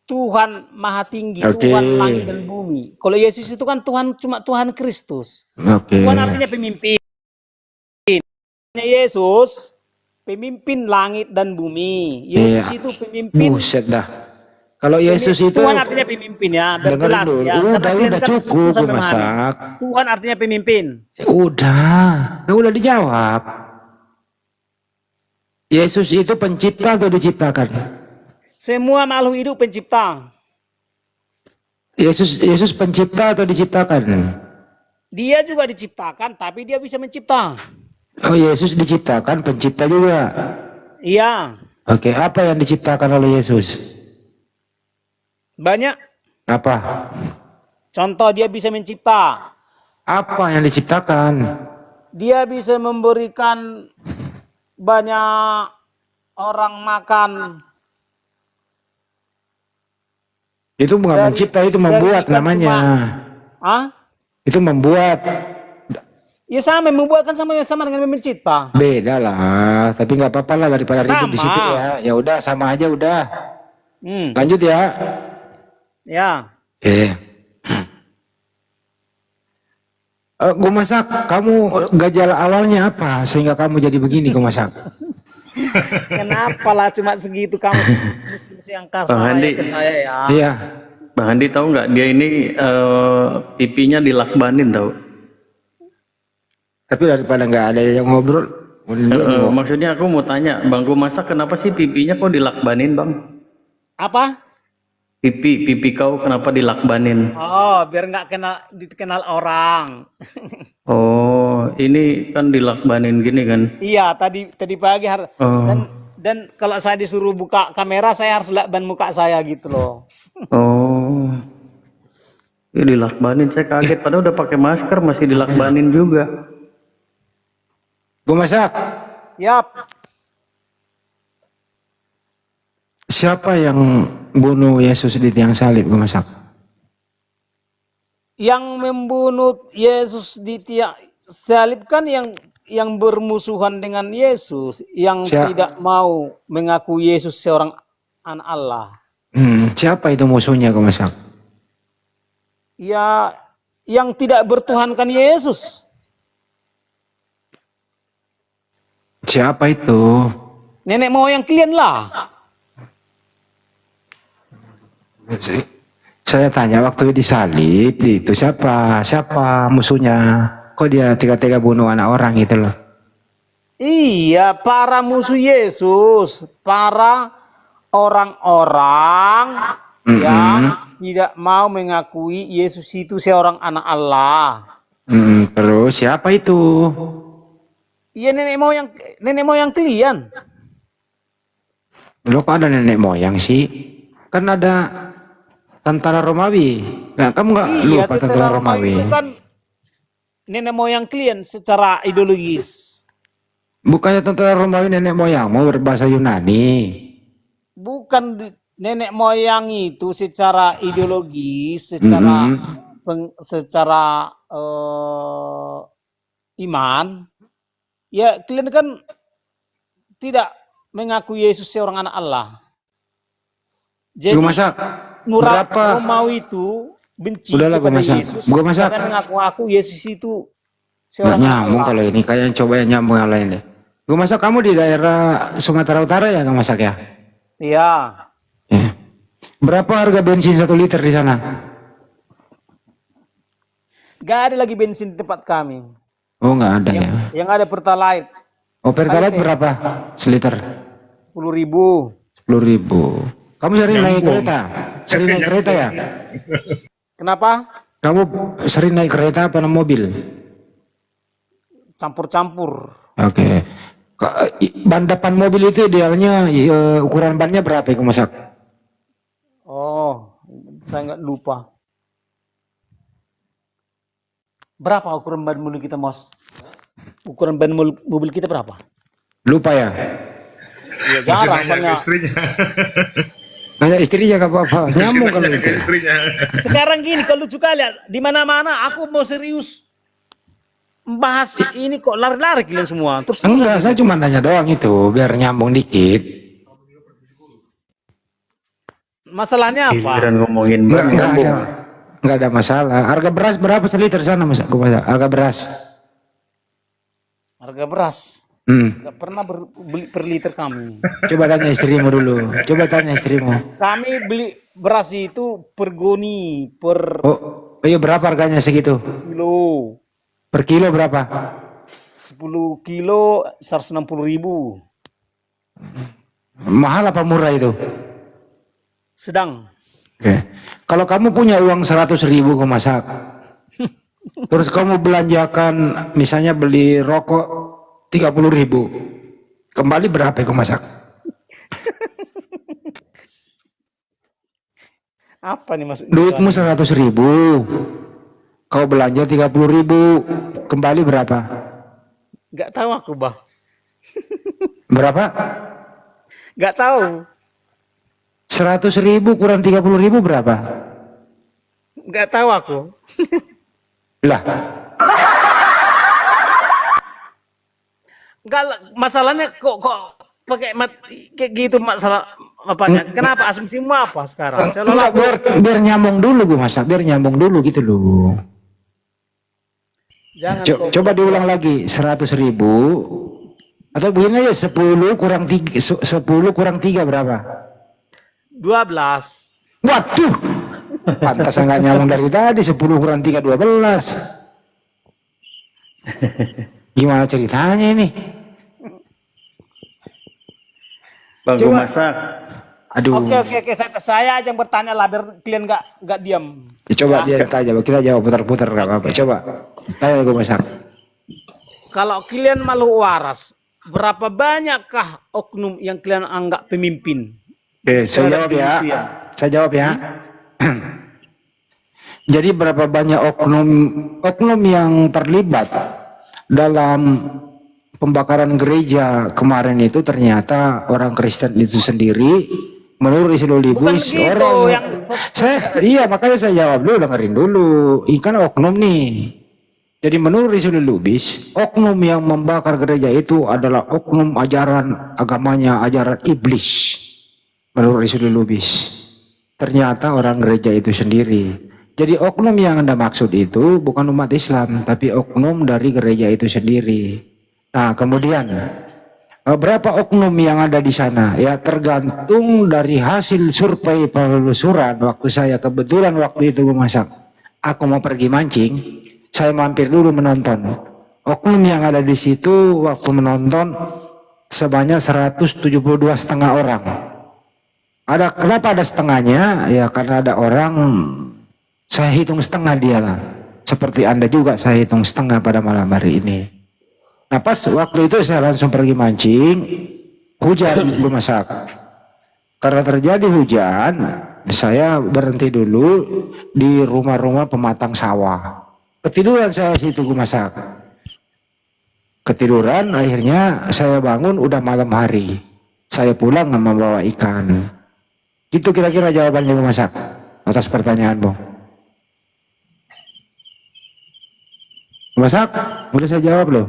Tuhan Maha Tinggi, Oke. Tuhan langit dan bumi. Kalau Yesus itu kan Tuhan, cuma Tuhan Kristus. Oke. Tuhan artinya pemimpin. Yesus pemimpin langit dan bumi. Yesus Iya. itu pemimpin. Buset dah. Kalau Yesus itu, Tuhan artinya pemimpin ya, dan dengerin jelas dulu. ya. Udah Karena kalian kan cukup, susah gue memahami. masak. Tuhan artinya pemimpin. Udah dijawab. Yesus itu pencipta atau diciptakan? Semua makhluk hidup pencipta. Yesus pencipta atau diciptakan? Dia juga diciptakan, tapi dia bisa mencipta. Oh, Yesus diciptakan, pencipta juga. Iya, Oke, apa yang diciptakan oleh Yesus? banyak. Apa? Contoh dia bisa mencipta. Apa yang diciptakan? Dia bisa memberikan banyak orang makan. Itu bukan Dari- mencipta, itu dari membuat ikan namanya. Hah? Itu membuat. Ya sama, membuat kan sama dengan mencipta. Beda lah, tapi nggak apa-apa lah daripada ribut di Sama. situ ya. Ya udah, sama aja udah. Hmm. Lanjut ya. Ya. Gue masak, kamu gejala awalnya apa sehingga kamu jadi begini, gue masak? Kenapa lah cuma segitu kamu mesti angkat Bang Andi. ke saya ya. Iya. Bang Andi tahu nggak dia ini pipinya dilakbanin tahu? Tapi daripada nggak ada yang ngobrol, Maksudnya aku mau tanya, Bang, gue masak kenapa sih pipinya kok dilakbanin, Bang? Apa? Pipi kau kenapa dilakbanin? Oh, biar nggak dikenal orang. Oh, ini kan dilakbanin gini kan? Iya, tadi pagi Oh. dan kalau saya disuruh buka kamera saya harus lakban muka saya gitu loh. Oh, Dilakbanin, saya kaget. Padahal udah pakai masker masih dilakbanin juga. Gue masak. Yap. Siapa yang bunuh Yesus di tiang salib? Gue masak. Yang membunuh Yesus di tiang salib kan yang bermusuhan dengan Yesus, yang tidak mau mengaku Yesus seorang anak Allah. Siapa itu musuhnya? Gue masak. Ya, yang tidak bertuhankan Yesus. Siapa itu? Nenek moyang kalian lah. Saya tanya waktu disalib itu siapa musuhnya? Kok dia tega-tega bunuh anak orang gitu loh? Iya, para musuh Yesus, para orang-orang yang tidak mau mengakui Yesus itu seorang anak Allah. Terus siapa itu? Iya, nenek moyang kalian. Lo kok ada nenek moyang sih? Kan ada tentara Romawi. Nah, kamu nggak lupa tentara Romawi? Itu kan nenek moyang kalian secara ideologis. Bukannya tentara Romawi nenek moyang mau berbahasa Yunani? Bukan nenek moyang itu secara ideologis, secara iman. Ya, kalian kan tidak mengaku Yesus seorang anak Allah. Jadi berapa Romawi itu benci kepada Yesus, karena mengaku Yesus itu seorang anak Allah. Nyambung kalau ini, kayak coba yang nyambung yang lain deh. Gue masak, kamu di daerah Sumatera Utara ya, Kang Masak ya? Iya. Berapa harga bensin 1 liter di sana? Gak ada lagi bensin di tempat kami. Oh, nggak ada ya? Yang ada Pertalite. Oh, Pertalite berapa seliter? 10.000. 10.000. Kamu sering naik kereta? Sering naik kereta ya? Kenapa? Kamu sering naik kereta apa mobil? Campur-campur. Oke. Ban depan mobil itu idealnya ukuran bannya berapa ya, Masak? Oh, saya nggak lupa. Berapa ukuran ban mobil kita, Mas? Ukuran ban mobil kita berapa? Lupa ya? Ya jarang, soalnya. Nanya istrinya gak apa-apa. Nyambung kalau itu. Sekarang gini, kalau lucu kali, di mana-mana aku mau serius bahas ini kok lari-lari kalian semua. Terus enggak, saya cuma nanya doang itu, biar nyambung dikit. Masalahnya apa? Ngomongin Enggak ada masalah. Harga beras berapa seliter sana, Mas? Harga beras. Harga beras. Enggak pernah beli per liter kami. Coba tanya istrimu dulu. Coba tanya istrimu. Kami beli beras itu per goni, per Oh, iya berapa harganya segitu? Kilo. Per kilo berapa? 10 kilo 160.000. Mahal apa murah itu? Sedang. Oke. Kalau kamu punya uang 100.000 kau masak, terus kamu belanjakan misalnya beli rokok 30.000, kembali berapa kau masak? Apa nih maksudnya? Duitmu 100.000, kau belanja 30.000, kembali berapa? Nggak tahu aku, Bah. Berapa? Nggak tahu. 100.000 kurang 30.000 berapa? Nggak tahu aku. Lah. Nggak, masalahnya kok pakai kayak gitu masalah apanya? Kenapa asumsimu apa sekarang? Biar nyambung dulu gue masak, biar nyambung dulu gitu loh. Jangan coba diulang lagi 100.000 atau begini aja 10 kurang 3 berapa? 12. Waduh, pantas nggak nyambung dari tadi. 10 kurang 3 12. Gimana ceritanya ini? Bang, gue masak. Aduh. Oke, saya aja yang bertanya lah biar kalian nggak diam. Coba dia tanya, kita jawab putar-putar nggak apa-apa. Coba tanya gue masak. Kalau kalian makhluk waras, berapa banyakkah oknum yang kalian anggap pemimpin? Oke, saya jawab ya. Saya jawab ya. Jadi berapa banyak oknum yang terlibat dalam pembakaran gereja kemarin itu ternyata orang Kristen itu sendiri. Menurut Isi Lulibis iya makanya saya jawab dulu, dengerin dulu. Ikan oknum nih. Jadi menurut Isi Lubis, oknum yang membakar gereja itu adalah oknum ajaran agamanya, ajaran iblis. Menurut Isi Lubis. Ternyata orang gereja itu sendiri. Jadi oknum yang Anda maksud itu bukan umat Islam, tapi oknum dari gereja itu sendiri. Nah, kemudian berapa oknum yang ada di sana? Ya tergantung dari hasil survei penelusuran. Waktu saya kebetulan waktu itu memasak, aku mau pergi mancing, saya mampir dulu menonton. Oknum yang ada di situ waktu menonton sebanyak 172,5 orang. Kenapa ada setengahnya? Ya karena ada orang, saya hitung setengah dia lah. Seperti Anda juga saya hitung setengah pada malam hari ini. Nah pas waktu itu saya langsung pergi mancing, hujan belum masak. Karena terjadi hujan, saya berhenti dulu di rumah-rumah pematang sawah. Ketiduran saya situ gue masak. Ketiduran, akhirnya saya bangun udah malam hari. Saya pulang membawa ikan. Itu kira-kira jawabannya gue masak atas pertanyaanmu. Masak, udah saya jawab loh.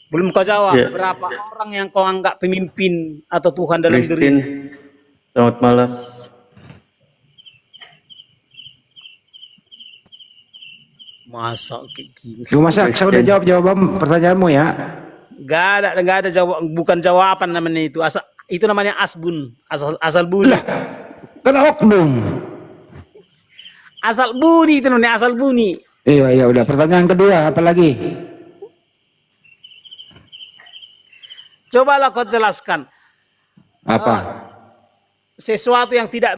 Belum kau jawab. Ya. Berapa orang yang kau anggap pemimpin atau Tuhan dalam Christine, diri? selamat malam. Masa kayak gini? Gue masak, saya udah jawab jawaban pertanyaanmu ya. Gak ada jawab, bukan jawaban namanya itu. Itu namanya asbun, asal bunyi. Kan oknum. Asal bunyi itu namanya asal bunyi. Iya udah. Pertanyaan kedua apa lagi? Cobalah kau jelaskan. Apa? Sesuatu yang tidak